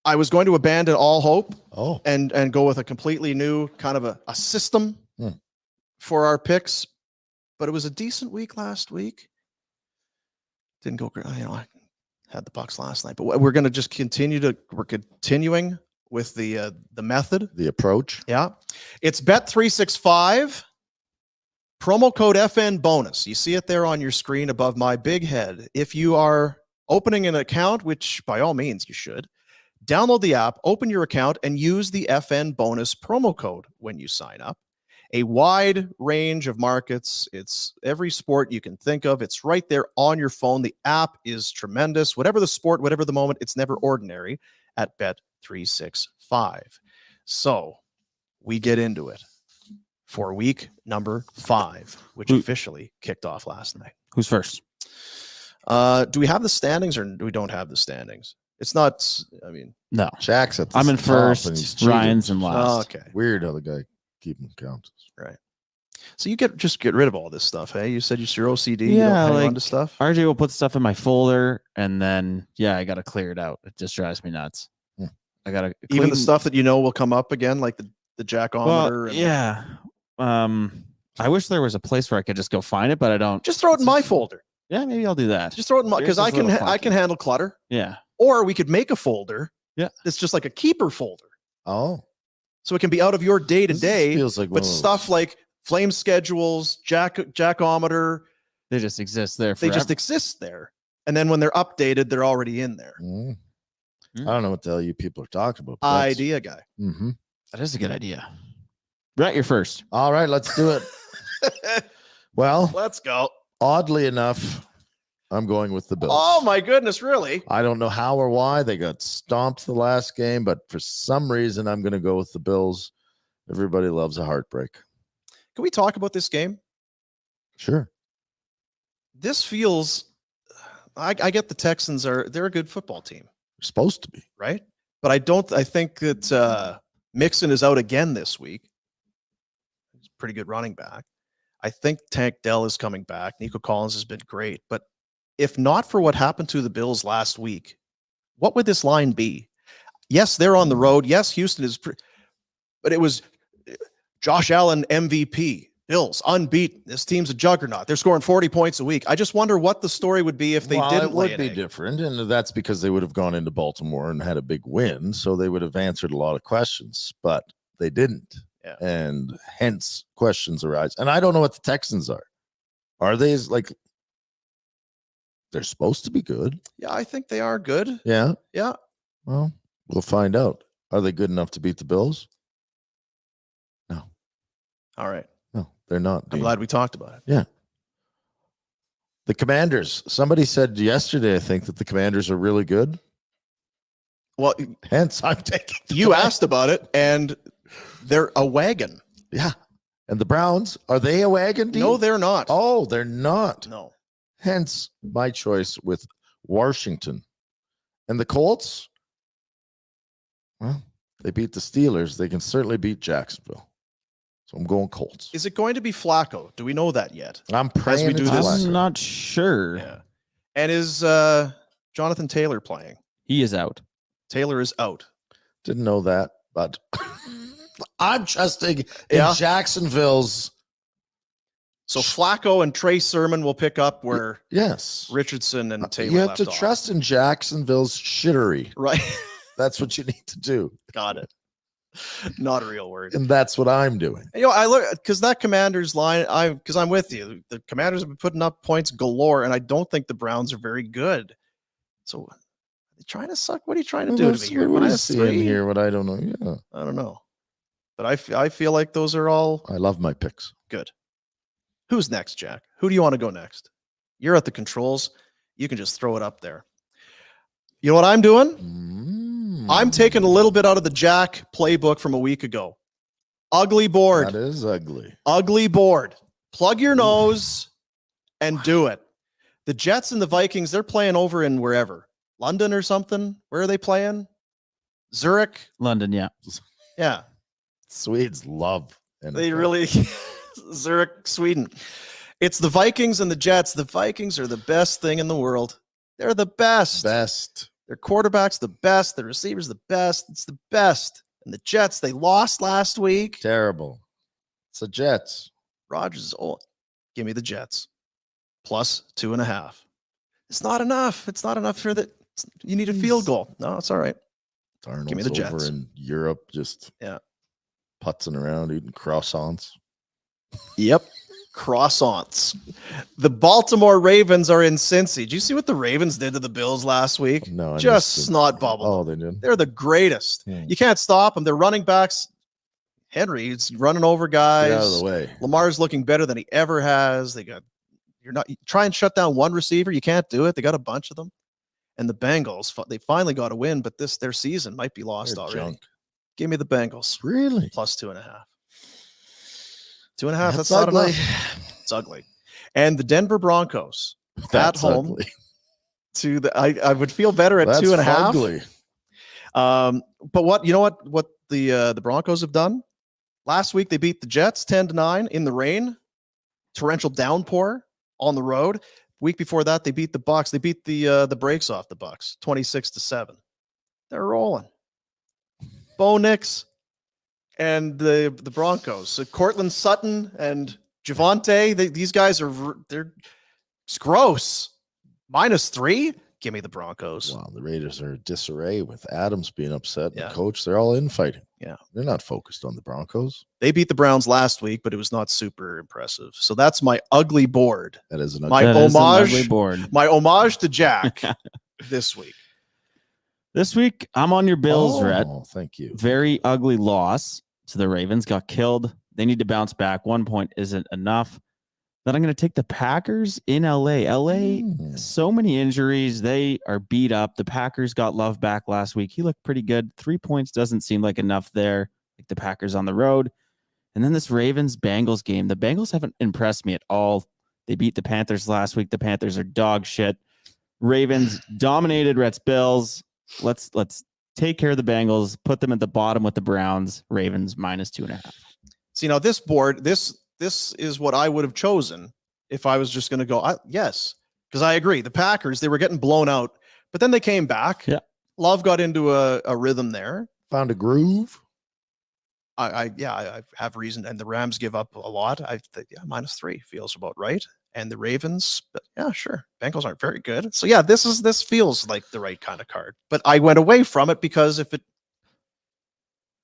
I was going to abandon all hope and go with a completely new kind of a system for our picks, but it was a decent week last week. Didn't go great. I had the Bucks last night, but we're going to just we're continuing with the method, the approach. Yeah. It's Bet365 promo code FN bonus. You see it there on your screen above my big head. If you are opening an account, which by all means you should, download the app, open your account, and use the FN bonus promo code when you sign up. A wide range of markets. It's every sport you can think of. It's right there on your phone. The app is tremendous. Whatever the sport, whatever the moment, it's never ordinary at Bet365. So we get into it for week number 5, which officially kicked off last night. Who's first? Do we have the standings or do we don't have the standings? It's not, no. Jack's at the I'm in top first. and he's Ryan's in cheating. last. Oh, okay. Weird how the guy keeping count. Right. So you just get rid of all this stuff, hey? You said you're OCD. Yeah, you don't hang like on to stuff. RJ will put stuff in my folder, and then I got to clear it out. It just drives me nuts. I got to even the stuff that will come up again, like the jackometer. I wish there was a place where I could just go find it, but I don't. Just throw it in my folder. Yeah, maybe I'll do that. Just throw it in my, because I can handle clutter. Yeah. Or we could make a folder. Yeah. It's just like a keeper folder. Oh. So it can be out of your day to day. Feels like but stuff like flame schedules, jackometer. They just exist there. They just exist there. And then when they're updated, they're already in there. I don't know what the hell you people are talking about. Idea guy. Mm-hmm. That is a good idea. Brett, you're first. All right, let's do it. Well, let's go. Oddly enough, I'm going with the Bills. Oh my goodness, really? I don't know how or why they got stomped the last game, but for some reason I'm going to go with the Bills. Everybody loves a heartbreak. Can we talk about this game? Sure. This feels, I get the Texans they're a good football team. They're supposed to be. Right? But I think that Mixon is out again this week. He's a pretty good running back. I think Tank Dell is coming back. Nico Collins has been great. But if not for what happened to the Bills last week, what would this line be? Yes, they're on the road. Yes, Houston is, but it was Josh Allen MVP. Bills unbeaten. This team's a juggernaut. They're scoring 40 points a week. I just wonder what the story would be if they didn't. It would be different, and that's because they would have gone into Baltimore and had a big win, so they would have answered a lot of questions, but they didn't. Yeah. And hence questions arise. And I don't know what the Texans are. Are they like they're supposed to be good? Yeah, I think they are good. Yeah. Yeah. Well, we'll find out. Are they good enough to beat the Bills? No. All right. No, they're not. I'm glad we talked about it. Yeah. The Commanders. Somebody said yesterday, I think, that the Commanders are really good. Well, hence I'm taking. You asked about it, and they're a wagon. Yeah. And the Browns, are they a wagon? No, they're not. Oh, they're not. No. Hence my choice with Washington. And the Colts, well, they beat the Steelers. They can certainly beat Jacksonville. So I'm going Colts. Is it going to be Flacco? Do we know that yet? I'm praying we do this. I'm not sure. Yeah. And is Jonathan Taylor playing? He is out. Taylor is out. Didn't know that, but I'm trusting in Jacksonville's. So Flacco and Trey Sermon will pick up where Richardson and Taylor you have left to off. trust in Jacksonville's shittery. Right. That's what you need to do. Got it. Not a real word. And that's what I'm doing. You know, I look because that Commanders line, because I'm with you. The Commanders have been putting up points galore, and I don't think the Browns are very good. So are they trying to suck? What are you trying to do to me here? What is in here? What I don't know. Yeah. I don't know. But I feel like those are all. I love my picks. Good. Who's next, Jack? Who do you want to go next? You're at the controls. You can just throw it up there. You know what I'm doing? I'm Mm. taking a little bit out of the Jack playbook from a week ago. Ugly board. That is ugly. Ugly board. Plug your nose and do it. The Jets and the Vikings, they're playing over in wherever. London or something. Where are they playing? Zurich? London, yeah. Yeah. Swedes love NFL. They really Zurich, Sweden. It's the Vikings and the Jets. The Vikings are the best thing in the world. They're the best. Their quarterback's the best. The receivers the best. It's the best. And the Jets, they lost last week. Terrible. It's the Jets. Rodgers is old. Give me the Jets. Plus 2.5. It's not enough. It's not enough for that. You need a field goal. No, it's all right. Darnold's Give me the Jets. over in Europe, just putzing around, eating croissants. Yep. Croissants. The Baltimore Ravens are in Cincy. Did you see what the Ravens did to the Bills last week? No, I just missed it. snot bubble. Oh, they did. They're the greatest. You can't stop them. They're running backs. Henry's running over guys. Get out of the way. Lamar's looking better than he ever has. You're not try and shut down one receiver. You can't do it. They got a bunch of them. And the Bengals, they finally got a win, but their season might be lost They're already. junk. Give me the Bengals. Really? Plus 2.5. 2.5. That's ugly. not enough. It's ugly. And the Denver Broncos at home ugly. I would feel better at 2.5. Ugly. But what the Broncos have done last week? They beat the Jets 10-9 in the rain, torrential downpour on the road. Week before that, they beat the Bucs. They beat the brakes off the Bucs 26-7. They're rolling. Bo Nix and the Broncos. So Cortland Sutton and Javonte, these guys it's gross. -3. Give me the Broncos. Wow, the Raiders are in disarray with Adams being upset. Yeah. The coach, they're all infighting. Yeah. They're not focused on the Broncos. They beat the Browns last week, but it was not super impressive. So that's my ugly board. That is an My ugly. That is an homage- ugly board. My homage to Jack this week. This week, I'm on your Bills, Rhett. Oh, thank you. Very ugly loss to the Ravens. Got killed. They need to bounce back. 1 point isn't enough. Then I'm going to take the Packers in LA. LA, so many injuries. They are beat up. The Packers got Love back last week. He looked pretty good. 3 points doesn't seem like enough there. Like the Packers on the road. And then this Ravens-Bengals game. The Bengals haven't impressed me at all. They beat the Panthers last week. The Panthers are dog shit. Ravens dominated Rhett's Bills. Let's take care of the Bengals. Put them at the bottom with the Browns. Ravens -2.5. So, this board, this is what I would have chosen if I was just going to go, yes, because I agree. The Packers, they were getting blown out, but then they came back. Yeah. Love got into a rhythm there. Found a groove. I have reason. And the Rams give up a lot. I think -3 feels about right. And the Ravens, but yeah, sure. Bengals aren't very good. So yeah, this feels like the right kind of card. But I went away from it because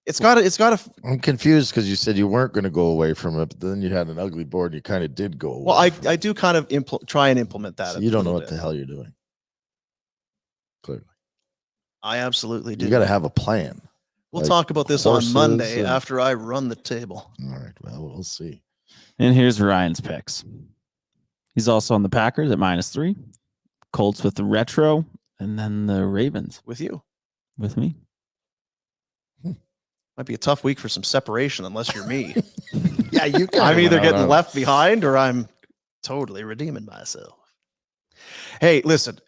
it's got to. I'm confused because you said you weren't going to go away from it, but then you had an ugly board. And you kind of did go away. Well, from I it. do kind of try and implement that. So a you don't know little what bit. the hell you're doing. Clearly, I absolutely do. you got to have a plan. We'll like talk about this horses on Monday and- after I run the table. All right. Well, we'll see. And here's Ryan's picks. He's also on the Packers at -3. Colts with the retro. And then the Ravens With you. with me. Might be a tough week for some separation unless you're me. Yeah, you can. I'm either getting left behind or I'm totally redeeming myself. Hey, listen,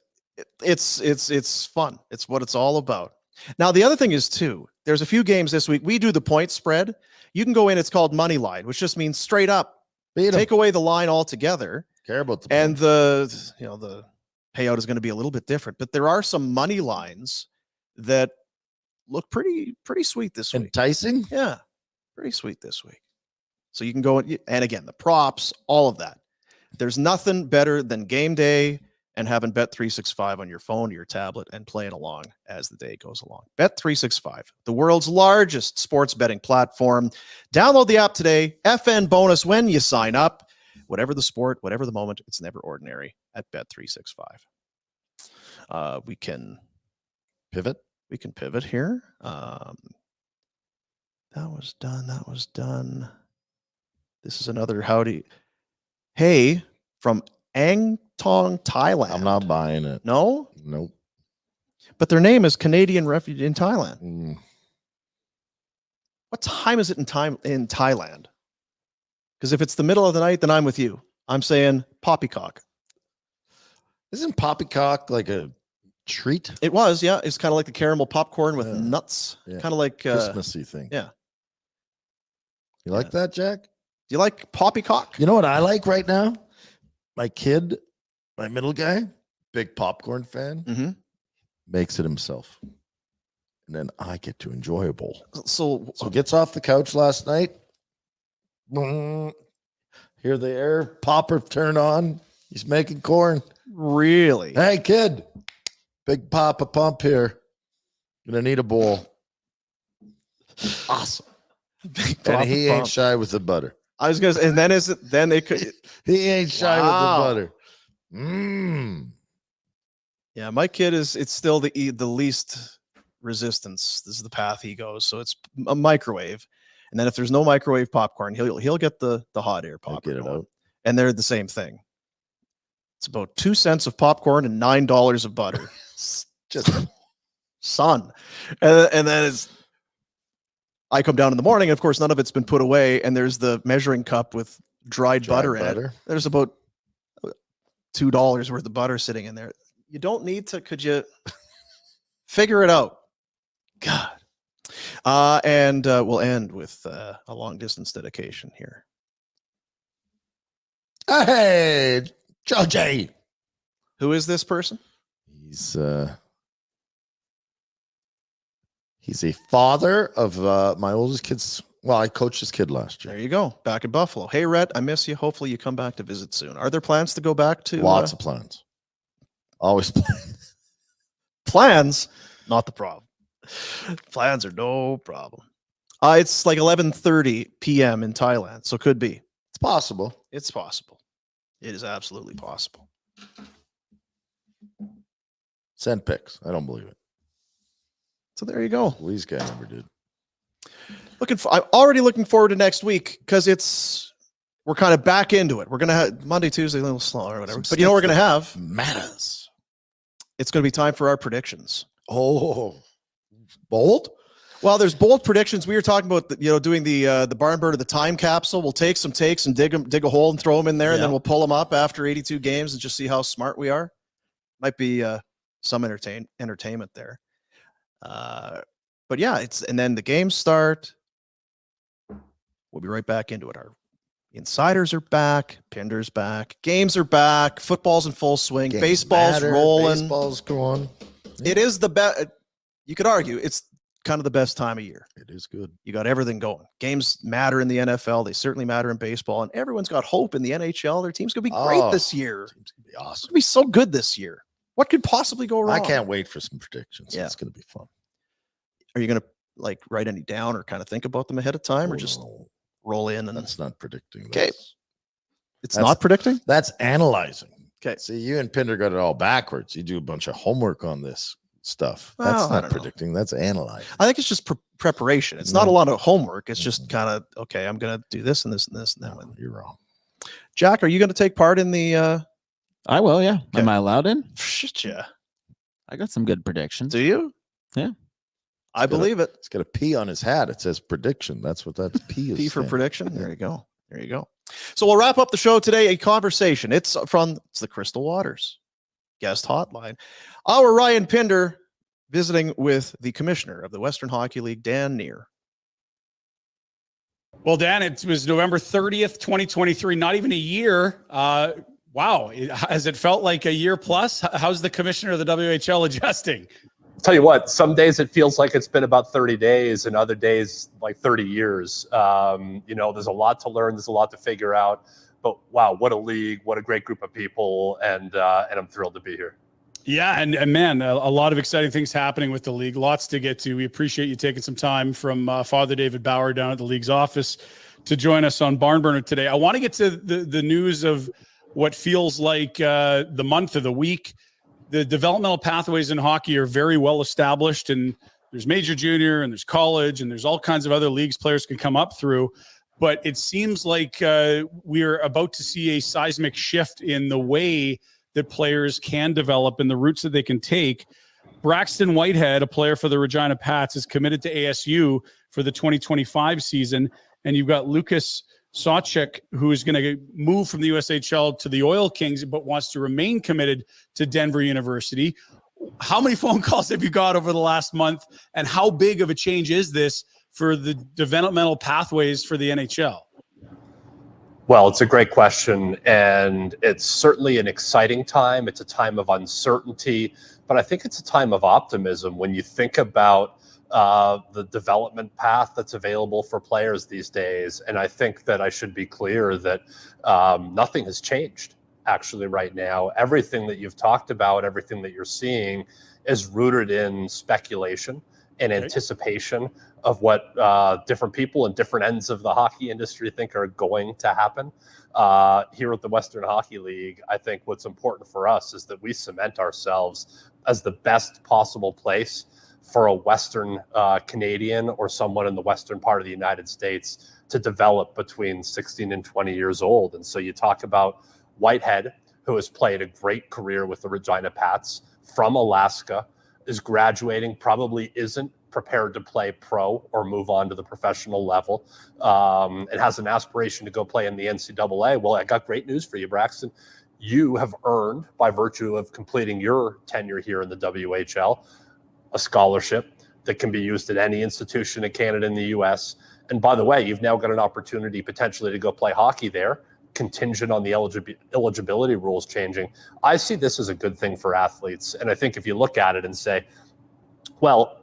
it's fun. It's what it's all about. Now, the other thing is too, there's a few games this week. We do the point spread. You can go in, it's called money line, which just means straight up. Take away the line altogether. Care about the And the payout is going to be a little bit different, but there are some money lines that look pretty sweet this week. enticing. Yeah, pretty sweet this week. So you can go and again, the props, all of that. There's nothing better than game day and having Bet365 on your phone or your tablet and playing along as the day goes along. Bet365, the world's largest sports betting platform. Download the app today. FN bonus when you sign up. Whatever the sport, whatever the moment, it's never ordinary at Bet365. We can Pivot. here. That was done. This is another howdy. Hey, from Ang Tong, Thailand. I'm not buying it. No? Nope. But their name is Canadian Refugee in Thailand. Mm. What time is it in Thailand? Because if it's the middle of the night, then I'm with you. I'm saying poppycock. Isn't poppycock like a treat? It was, yeah. It's kind of like the caramel popcorn with nuts. Yeah. Kind of like Christmassy thing. Yeah. You like that, Jack? Do you like poppycock? You know what I like right now? My kid, my middle guy, big popcorn fan, Mm-hmm. makes it himself. And then I get to enjoy a bowl. So Gets off the couch last night. Hear the air popper turn on. He's making corn. really? Hey, kid, big papa pump here. Gonna need a bowl. Awesome. Big And papa he pump. ain't shy with the butter. I was gonna say, and then they could He ain't shy Wow. with the butter. Mmm. yeah, my kid it's still the least resistance. This is the path he goes. So it's a microwave. And then if there's no microwave popcorn, he'll get the hot air I'll popcorn. get it out. And they're the same thing. It's about 2 cents of popcorn and $9 of butter. Just Son. And then I come down in the morning, and of course, none of it's been put away, and there's the measuring cup with dried butter in it. There's about $2 worth of butter sitting in there. You don't need to, could you figure it out? God. And we'll end with a long distance dedication here. Hey, Georgie. Who is this person? He's a father of my oldest kid's. Well, I coached his kid last year. There you go. Back in Buffalo. Hey, Rhett, I miss you. Hopefully you come back to visit soon. Are there plans to go back to? Lots of plans. Always plans. Plans, not the problem. Plans are no problem. It's like 11:30 p.m. in Thailand, so could be. It's possible. It's possible. It is absolutely possible. Send pics. I don't believe it. So there you go. These guys never did. I'm already looking forward to next week because we're kind of back into it. We're gonna have Monday, Tuesday, a little slower or whatever. But you know what we're gonna have? Matters. It's gonna be time for our predictions. Oh, bold. Well, there's bold predictions. We were talking about doing the barn burner, the time capsule. We'll take some takes and dig a hole and throw them in there, and then we'll pull them up after 82 games and just see how smart we are. Might be some entertainment there. But yeah, and then the games start. We'll be right back into it. Our insiders are back. Pinder's back. Games are back. Football's in full swing. Games Baseball's matter. rolling. Baseball's going. It is the best. You could argue it's kind of the best time of year. It is good. You got everything going. Games matter in the NFL. They certainly matter in baseball. And everyone's got hope in the NHL. Their team's going to be great this year. Team's going to be awesome. It's going to be so good this year. What could possibly go wrong? I can't wait for some predictions. Yeah. It's going to be fun. Are you going to write any down or kind of think about them ahead of time or just roll in? And that's not predicting. Okay. That's not predicting? That's analyzing. Okay. See, you and Pinder got it all backwards. You do a bunch of homework on this stuff. Well, That's I not predicting. That's analyzing. I think it's just preparation. It's not a lot of homework. It's just kind of, okay, I'm going to do this and this and this and that. No, you're wrong. Jack, are you going to take part in the I will, yeah. Okay. Am I allowed in? Shit, yeah. I got some good predictions. Do you? Yeah. I believe it. He's got a P on his hat. It says prediction. That's what that P is. P for saying. prediction. There you go. There you go. So we'll wrap up the show today. A conversation. It's the Crystal Waters guest hotline. Our Ryan Pinder visiting with the commissioner of the Western Hockey League, Dan Neer. Well, Dan, it was November 30th, 2023, not even a year. Wow. Has it felt like a year plus? How's the commissioner of the WHL adjusting? Tell you what, some days it feels like it's been about 30 days and other days like 30 years. There's a lot to learn. There's a lot to figure out. But wow, what a league, what a great group of people. And I'm thrilled to be here. Yeah, and man, a lot of exciting things happening with the league. Lots to get to. We appreciate you taking some time from Father David Bauer down at the league's office to join us on Barn Burner today. I want to get to the news of what feels like the month of the week. The developmental pathways in hockey are very well established, and there's major, junior, and there's college, and there's all kinds of other leagues players can come up through. But it seems like we're about to see a seismic shift in the way that players can develop and the routes that they can take. Braxton Whitehead, a player for the Regina Pats, is committed to ASU for the 2025 season. And you've got Lucas Sawchik, who is going to move from the USHL to the Oil Kings, but wants to remain committed to Denver University. How many phone calls have you got over the last month? And how big of a change is this for the developmental pathways for the NHL? Well, it's a great question, and it's certainly an exciting time. It's a time of uncertainty, but I think it's a time of optimism when you think about the development path that's available for players these days. And I think that I should be clear that nothing has changed actually right now. Everything that you've talked about, everything that you're seeing is rooted in speculation and anticipation of what different people in different ends of the hockey industry think are going to happen. Here at the Western Hockey League, I think what's important for us is that we cement ourselves as the best possible place for a Western Canadian or someone in the Western part of the United States to develop between 16 and 20 years old. And so you talk about Whitehead, who has played a great career with the Regina Pats from Alaska, is graduating, probably isn't prepared to play pro or move on to the professional level, and has an aspiration to go play in the NCAA. Well, I got great news for you, Braxton. You have earned, by virtue of completing your tenure here in the WHL, a scholarship that can be used at any institution in Canada and the US. And by the way, you've now got an opportunity potentially to go play hockey there, contingent on the eligibility rules changing. I see this as a good thing for athletes. And I think if you look at it and say, well,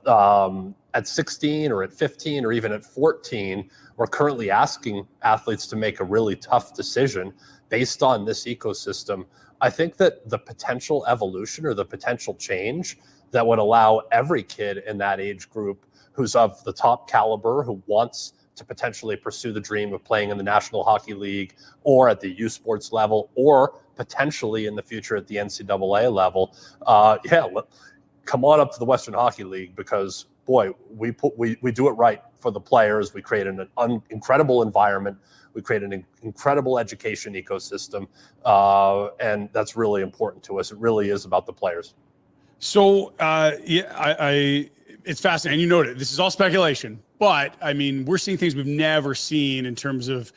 at 16 or at 15 or even at 14, we're currently asking athletes to make a really tough decision based on this ecosystem. I think that the potential evolution or the potential change that would allow every kid in that age group who's of the top caliber, who wants to potentially pursue the dream of playing in the National Hockey League or at the U Sports level, or potentially in the future at the NCAA level, come on up to the Western Hockey League, because boy, we do it right for the players. We create an incredible environment. We create an incredible education ecosystem, and that's really important to us. It really is about the players. So, it's fascinating. You noted this is all speculation, but I mean, we're seeing things we've never seen in terms of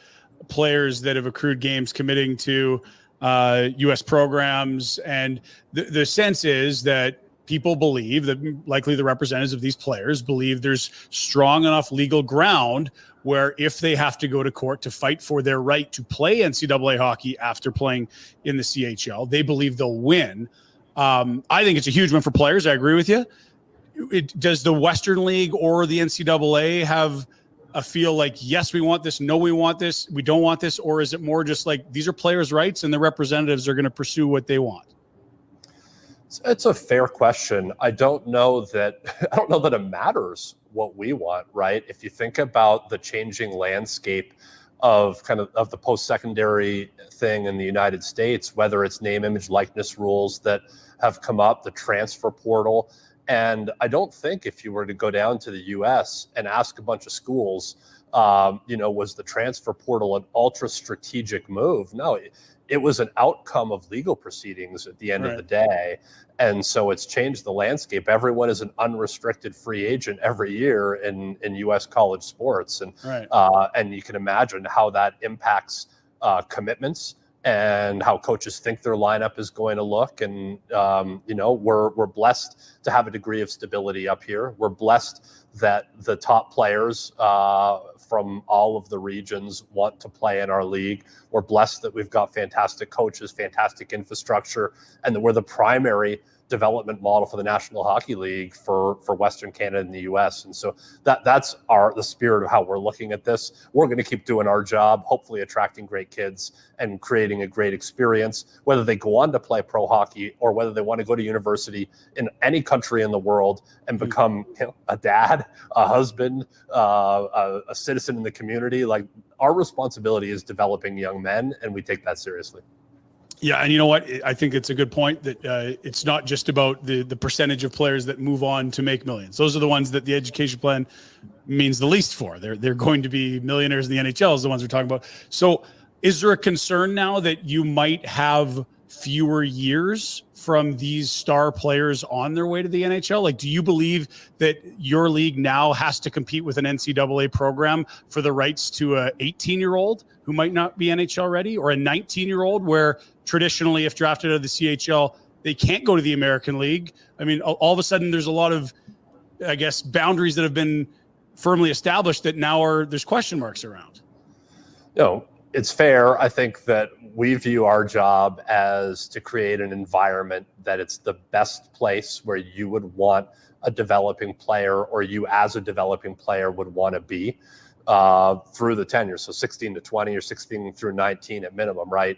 players that have accrued games committing to U.S. programs. And the sense is that people believe that, likely the representatives of these players believe, there's strong enough legal ground where if they have to go to court to fight for their right to play NCAA hockey after playing in the CHL, they believe they'll win. I think it's a huge win for players. I agree with you. Does the Western League or the NCAA have a feel like, yes, we want this, no, we want this, we don't want this? Or is it more just like, these are players' rights and the representatives are going to pursue what they want? It's a fair question. I don't know that it matters what we want, right? If you think about the changing landscape of the post-secondary thing in the United States, whether it's name, image, likeness rules that have come up, the transfer portal. And I don't think if you were to go down to the US and ask a bunch of schools, was the transfer portal an ultra strategic move? No, it was an outcome of legal proceedings at the end of the day. And so it's changed the landscape. Everyone is an unrestricted free agent every year in U.S. college sports. And and you can imagine how that impacts commitments and how coaches think their lineup is going to look. And, we're blessed to have a degree of stability up here. We're blessed that the top players from all of the regions want to play in our league. We're blessed that we've got fantastic coaches, fantastic infrastructure, and that we're the primary development model for the National Hockey League for Western Canada and the US. And so that's the spirit of how we're looking at this. We're going to keep doing our job, hopefully attracting great kids and creating a great experience, whether they go on to play pro hockey or whether they want to go to university in any country in the world and become a dad, a husband, a citizen in the community. Like, our responsibility is developing young men, and we take that seriously. Yeah, and you know what? I think it's a good point that it's not just about the percentage of players that move on to make millions. Those are the ones that the education plan means the least for. They're going to be millionaires in the NHL is the ones we're talking about. So is there a concern now that you might have fewer years from these star players on their way to the NHL? Like, do you believe that your league now has to compete with an NCAA program for the rights to a 18-year-old who might not be NHL ready, or a 19-year-old where traditionally, if drafted out of the CHL, they can't go to the American League? I mean, all of a sudden there's a lot of, I guess, boundaries that have been firmly established that now there's question marks around. It's fair. I think that we view our job as to create an environment that it's the best place where you would want a developing player, or you as a developing player would want to be through the tenure. So 16 to 20 or 16 through 19 at minimum, right?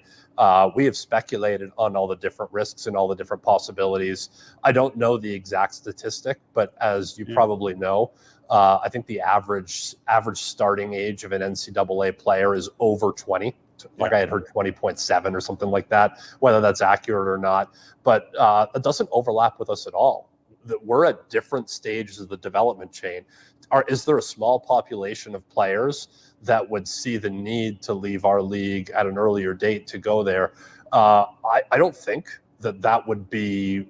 We have speculated on all the different risks and all the different possibilities. I don't know the exact statistic, but as you probably know, I think the average starting age of an NCAA player is over 20. Like I had heard 20.7 or something like that, whether that's accurate or not. But it doesn't overlap with us at all. That we're at different stages of the development chain. Is there a small population of players that would see the need to leave our league at an earlier date to go there? I don't think that would be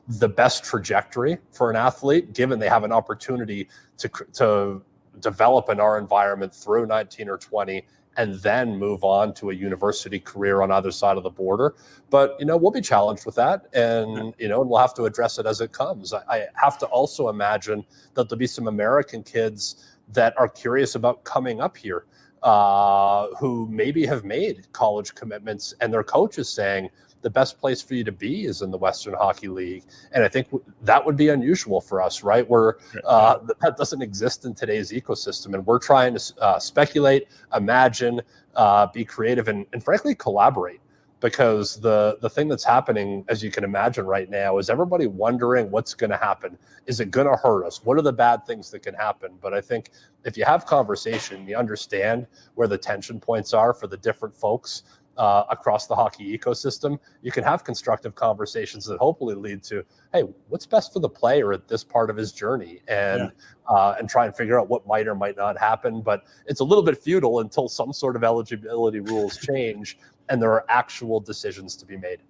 the best trajectory for an athlete, given they have an opportunity to develop in our environment through 19 or 20 and then move on to a university career on either side of the border. But, we'll be challenged with that, and, and we'll have to address it as it comes. I have to also imagine that there'll be some American kids that are curious about coming up here, who maybe have made college commitments, and their coach is saying, the best place for you to be is in the Western Hockey League. And I think that would be unusual for us, right? Where that doesn't exist in today's ecosystem. And we're trying to speculate, imagine, be creative, and frankly, collaborate. Because the thing that's happening, as you can imagine right now, is everybody wondering what's going to happen. Is it going to hurt us? What are the bad things that can happen? But I think if you have conversation, you understand where the tension points are for the different folks across the hockey ecosystem, you can have constructive conversations that hopefully lead to, hey, what's best for the player at this part of his journey, and try and figure out what might or might not happen. But it's a little bit futile until some sort of eligibility rules change and there are actual decisions to be made.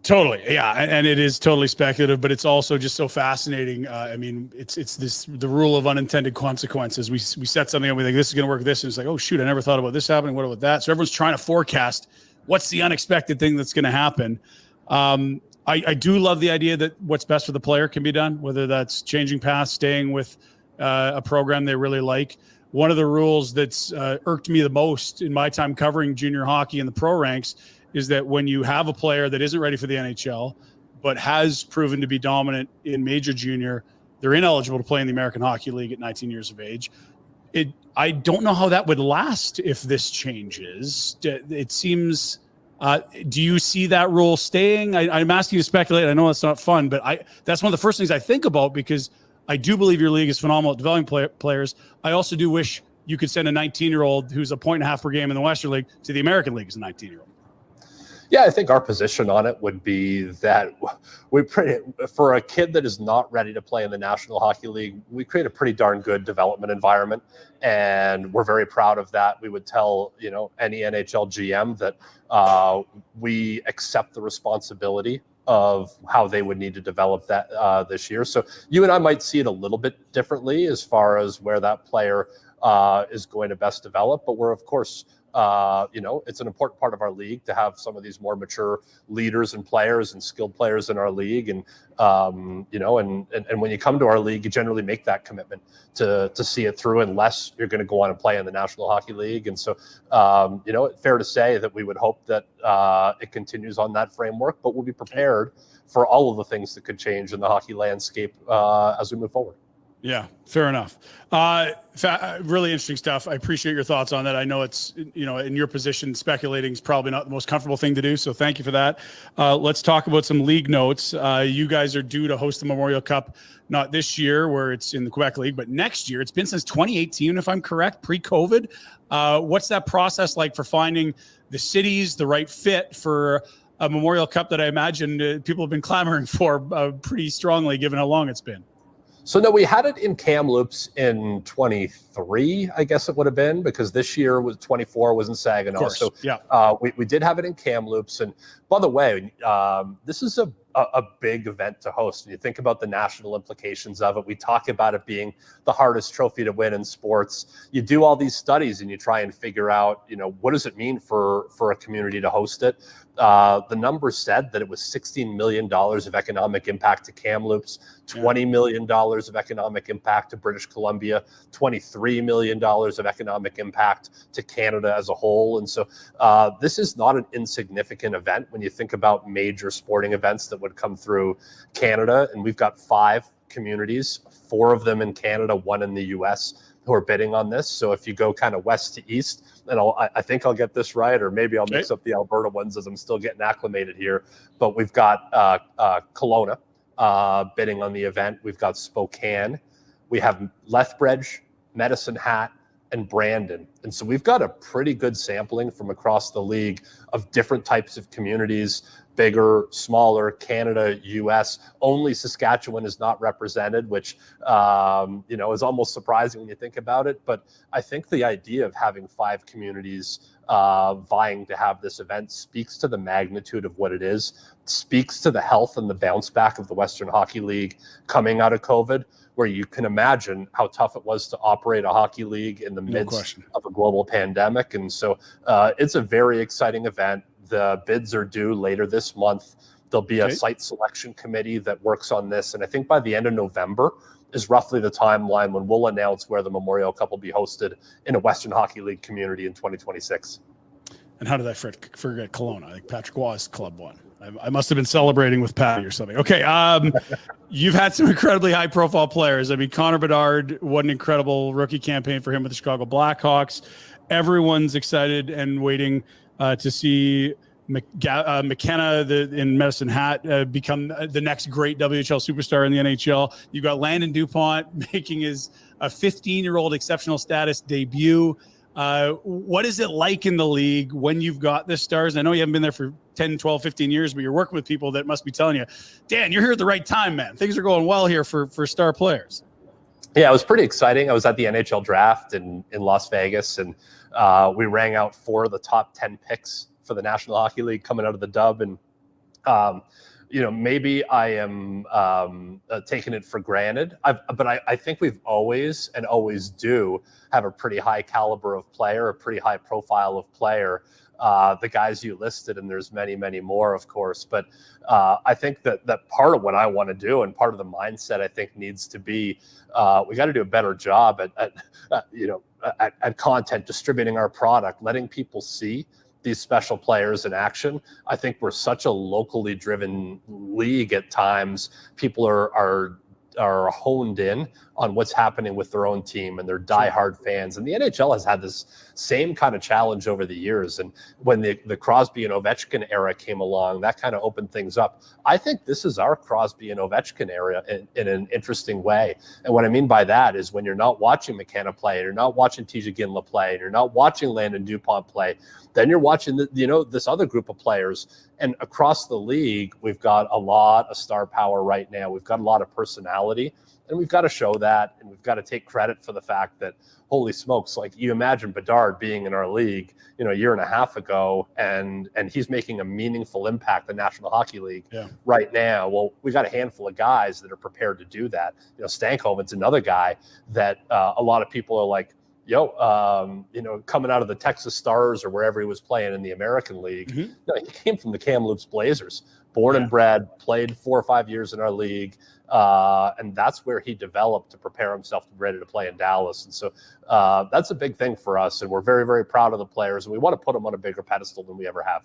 Totally. Yeah. And it is totally speculative, but it's also just so fascinating. I mean, it's the rule of unintended consequences. We set something up, we think this is going to work this, and it's like, oh shoot, I never thought about this happening. What about that? So everyone's trying to forecast what's the unexpected thing that's going to happen. I do love the idea that what's best for the player can be done, whether that's changing paths, staying with a program they really like. One of the rules that's irked me the most in my time covering junior hockey in the pro ranks is that when you have a player that isn't ready for the NHL, but has proven to be dominant in major junior, they're ineligible to play in the American Hockey League at 19 years of age. I don't know how that would last if this changes. It seems, do you see that rule staying? I'm asking you to speculate. I know that's not fun, but that's one of the first things I think about, because I do believe your league is phenomenal at developing players. I also do wish you could send a 19-year-old who's a 1.5 per game in the Western League to the American League as a 19-year-old. Yeah, I think our position on it would be that for a kid that is not ready to play in the National Hockey League, we create a pretty darn good development environment, and we're very proud of that. We would tell any NHL GM that we accept the responsibility of how they would need to develop that this year. So you and I might see it a little bit differently as far as where that player is going to best develop, but we're of course. It's an important part of our league to have some of these more mature leaders and players and skilled players in our league. And, and when you come to our league, you generally make that commitment to see it through, unless you're going to go on and play in the National Hockey League. And so, fair to say that we would hope that it continues on that framework, but we'll be prepared for all of the things that could change in the hockey landscape as we move forward. Yeah, fair enough. Really interesting stuff. I appreciate your thoughts on that. I know it's, in your position, speculating is probably not the most comfortable thing to do. So thank you for that. Let's talk about some league notes. You guys are due to host the Memorial Cup, not this year where it's in the Quebec League, but next year. It's been since 2018, if I'm correct, pre-COVID. What's that process like for finding the cities, the right fit for a Memorial Cup that I imagine people have been clamoring for pretty strongly, given how long it's been? So no, we had it in Kamloops in 23, I guess it would have been, because this year was 24 was in Saginaw. Of course. So Yeah. we did have it in Kamloops. And by the way, this is a big event to host. And you think about the national implications of it. We talk about it being the hardest trophy to win in sports. You do all these studies and you try and figure out, what does it mean for a community to host it? The numbers said that it was $16 million of economic impact to Kamloops, $20 million of economic impact to British Columbia, $23 million of economic impact to Canada as a whole. And so this is not an insignificant event when you think about major sporting events that would come through Canada. And we've got 5 communities, 4 of them in Canada, 1 in the US, who are bidding on this. So if you go kind of west to east, and I think I'll get this right, or maybe I'll mix up the Alberta ones as I'm still getting acclimated here. But we've got Kelowna bidding on the event. We've got Spokane. We have Lethbridge, Medicine Hat, and Brandon. And so we've got a pretty good sampling from across the league of different types of communities, bigger, smaller, Canada, US. Only Saskatchewan is not represented, which is almost surprising when you think about it. But I think the idea of having 5 communities vying to have this event speaks to the magnitude of what it is, speaks to the health and the bounce back of the Western Hockey League coming out of COVID, where you can imagine how tough it was to operate a hockey league in the midst of a global pandemic. And so it's a very exciting event. The bids are due later this month. There'll be a site selection committee that works on this. And I think by the end of November is roughly the timeline when we'll announce where the Memorial Cup will be hosted in a Western Hockey League community in 2026. And how did I forget Kelowna? I think Patrick Waugh's club won. I must have been celebrating with Patty or something. Okay. You've had some incredibly high profile players. I mean, Connor Bedard, what an incredible rookie campaign for him with the Chicago Blackhawks. Everyone's excited and waiting to see McKenna in Medicine Hat become the next great WHL superstar in the NHL. You've got Landon DuPont making his 15-year-old exceptional status debut. What is it like in the league when you've got the stars? I know you haven't been there for 10, 12, 15 years, but you're working with people that must be telling you, Dan, you're here at the right time, man. Things are going well here for star players. Yeah, it was pretty exciting. I was at the NHL draft in Las Vegas, and we rang out 4 of the top 10 picks for the National Hockey League coming out of the dub. And, maybe I am taking it for granted. But I think we've always and always do have a pretty high caliber of player, a pretty high profile of player. The guys you listed, and there's many, many more, of course. But I think that part of what I want to do and part of the mindset I think needs to be, we got to do a better job at content, distributing our product, letting people see these special players in action. I think we're such a locally driven league at times. People are honed in on what's happening with their own team and their diehard fans. And the NHL has had this same kind of challenge over the years. And when the Crosby and Ovechkin era came along, that kind of opened things up. I think this is our Crosby and Ovechkin era in an interesting way. And what I mean by that is when you're not watching McKenna play, and you're not watching TJ Ginla play, and you're not watching Landon DuPont play, then you're watching this other group of players. And across the league, we've got a lot of star power right now. We've got a lot of personality, and we've got to show that, and we've got to take credit for the fact that, holy smokes, like you imagine Bedard being in our league, a year and a half ago, and he's making a meaningful impact in the National Hockey League right now. Well, we got a handful of guys that are prepared to do that. Stankhoven's another guy that a lot of people are like, coming out of the Texas Stars or wherever he was playing in the American League. Mm-hmm. No, he came from the Kamloops Blazers, born and bred, played 4 or 5 years in our league. And that's where he developed to prepare himself to be ready to play in Dallas. And so that's a big thing for us. And we're very, very proud of the players. And we want to put them on a bigger pedestal than we ever have.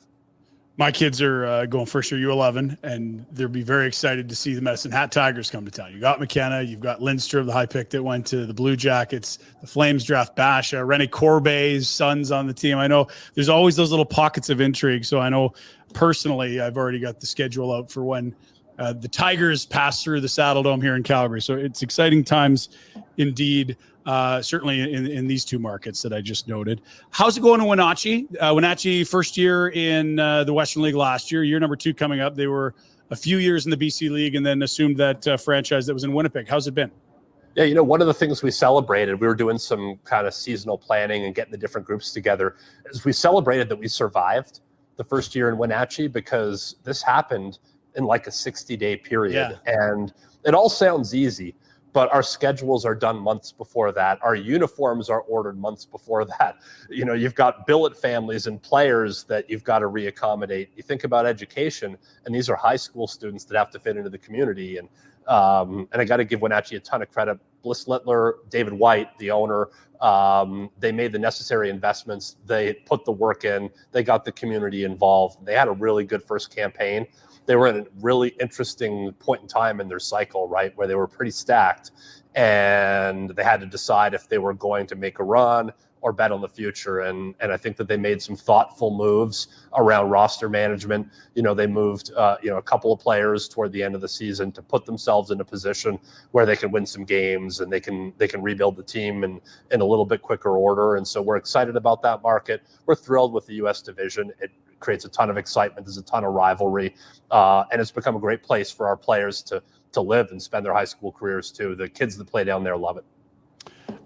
My kids are going first year U11, and they'll be very excited to see the Medicine Hat Tigers come to town. You got McKenna, you've got Lindstrom, the high pick that went to the Blue Jackets, the Flames draft Basha, Rene Corbet's son's on the team. I know there's always those little pockets of intrigue. So I know personally, I've already got the schedule out for when the Tigers pass through the Saddle Dome here in Calgary. So it's exciting times indeed. Certainly in these 2 markets that I just noted. How's it going to Wenatchee? Wenatchee first year in the Western League last year, year number 2 coming up. They were a few years in the BC League and then assumed that franchise that was in Winnipeg. How's it been? Yeah, you know, one of the things we celebrated, we were doing some kind of seasonal planning and getting the different groups together, is we celebrated that we survived the first year in Wenatchee, because this happened in like a 60-day period. Yeah. And it all sounds easy, but our schedules are done months before that. Our uniforms are ordered months before that. You know, you've got billet families and players that you've got to reaccommodate. You think about education, and these are high school students that have to fit into the community. And I got to give Wenatchee a ton of credit. Bliss Littler, David White, the owner, they made the necessary investments. They put the work in. They got the community involved. They had a really good first campaign. They were at a really interesting point in time in their cycle, right, where they were pretty stacked, and they had to decide if they were going to make a run or bet on the future. And I think that they made some thoughtful moves around roster management. You know, they moved, a couple of players toward the end of the season to put themselves in a position where they can win some games, and they can rebuild the team in a little bit quicker order. And so we're excited about that market. We're thrilled with the U.S. division. It creates a ton of excitement. There's a ton of rivalry, and it's become a great place for our players to live and spend their high school careers too. The kids that play down there love it.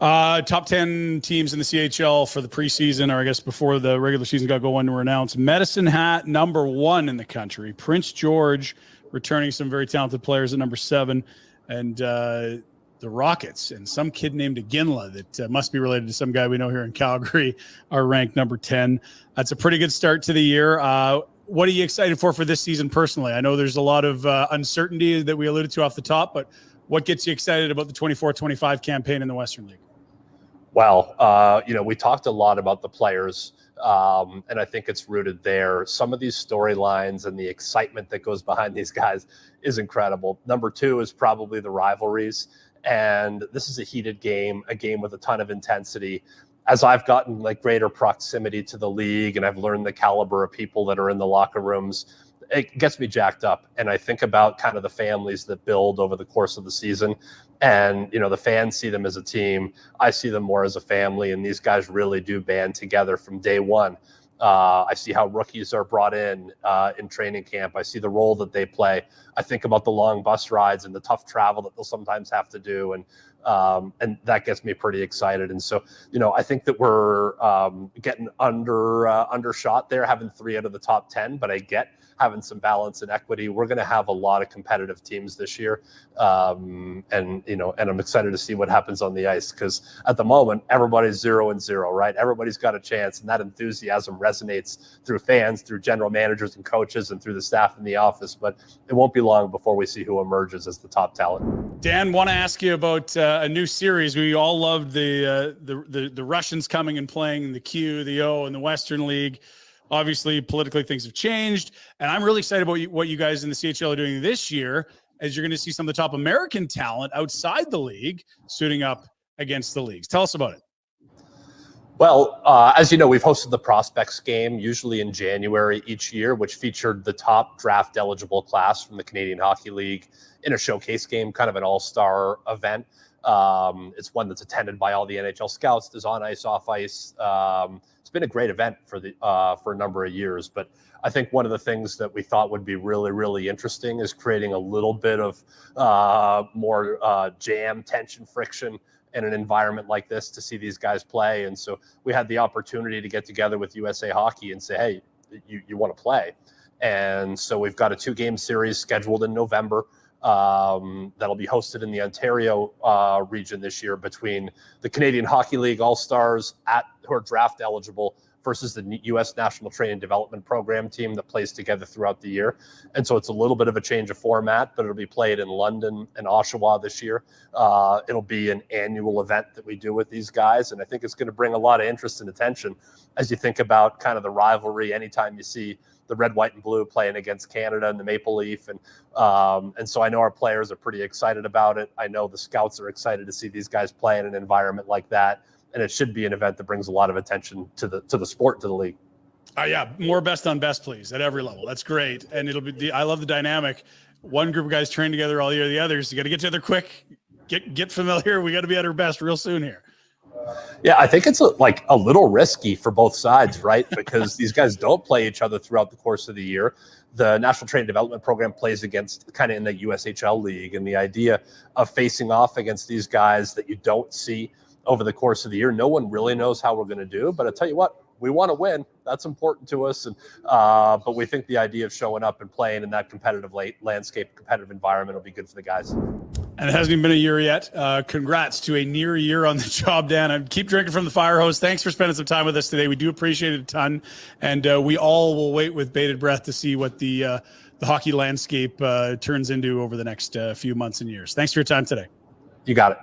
Top 10 teams in the CHL for the preseason, or I guess before the regular season got going, were announced. Medicine Hat, number 1 in the country. Prince George returning some very talented players at number 7. And the Rockets and some kid named Aginla that must be related to some guy we know here in Calgary are ranked number 10. That's a pretty good start to the year. What are you excited for this season personally? I know there's a lot of uncertainty that we alluded to off the top, but what gets you excited about the 24-25 campaign in the Western League? Well, we talked a lot about the players, and I think it's rooted there. Some of these storylines and the excitement that goes behind these guys is incredible. Number 2 is probably the rivalries, and this is a heated game, a game with a ton of intensity. As I've gotten like greater proximity to the league, and I've learned the caliber of people that are in the locker rooms, it gets me jacked up. And I think about kind of the families that build over the course of the season. And, the fans see them as a team. I see them more as a family. And these guys really do band together from day one. I see how rookies are brought in training camp. I see the role that they play. I think about the long bus rides and the tough travel that they'll sometimes have to do. And that gets me pretty excited. And so, I think that we're getting undershot there, having 3 out of the top 10, but I get having some balance and equity. We're going to have a lot of competitive teams this year. And I'm excited to see what happens on the ice, because at the moment, everybody's 0-0, right? Everybody's got a chance, and that enthusiasm resonates through fans, through general managers and coaches, and through the staff in the office. But it won't be long before we see who emerges as the top talent. Dan, want to ask you about a new series. We all loved the Russians coming and playing the Q, the O, and the Western League. Obviously, politically, things have changed, and I'm really excited about what you guys in the CHL are doing this year, as you're going to see some of the top American talent outside the league suiting up against the leagues. Tell us about it. Well, as you know, we've hosted the Prospects game, usually in January each year, which featured the top draft-eligible class from the Canadian Hockey League in a showcase game, kind of an all-star event. It's one that's attended by all the NHL scouts. There's on ice, off ice. It's been a great event for a number of years. But I think one of the things that we thought would be really, really interesting is creating a little bit of more jam, tension, friction in an environment like this to see these guys play. And so we had the opportunity to get together with USA Hockey and say, hey, you want to play? And so we've got a 2-game series scheduled in November. That'll be hosted in the Ontario region this year between the Canadian Hockey League All-Stars who are draft eligible versus the U.S. National Training Development Program team that plays together throughout the year. And so it's a little bit of a change of format, but it'll be played in London and Oshawa this year. It'll be an annual event that we do with these guys. And I think it's going to bring a lot of interest and attention as you think about kind of the rivalry anytime you see the red, white, and blue playing against Canada and the Maple Leaf. And so I know our players are pretty excited about it. I know the scouts are excited to see these guys play in an environment like that. And it should be an event that brings a lot of attention to the sport, to the league. Yeah, more best on best, please, at every level. That's great. And it'll be I love the dynamic. One group of guys train together all year, the others, you got to get together quick, get familiar. We got to be at our best real soon here. Yeah, I think it's a little risky for both sides, right? Because these guys don't play each other throughout the course of the year. the National Training Development Program plays against kind of in the USHL league, and the idea of facing off against these guys that you don't see over the course of the year. No one really knows how we're going to do, but I'll tell you what, we want to win. That's important to us. And but we think the idea of showing up and playing in that competitive landscape, competitive environment will be good for the guys. And it hasn't even been a year yet. Congrats to a near year on the job, Dan. And keep drinking from the fire hose. Thanks for spending some time with us today. We do appreciate it a ton. And we all will wait with bated breath to see what the hockey landscape turns into over the next few months and years. Thanks for your time today. You got it.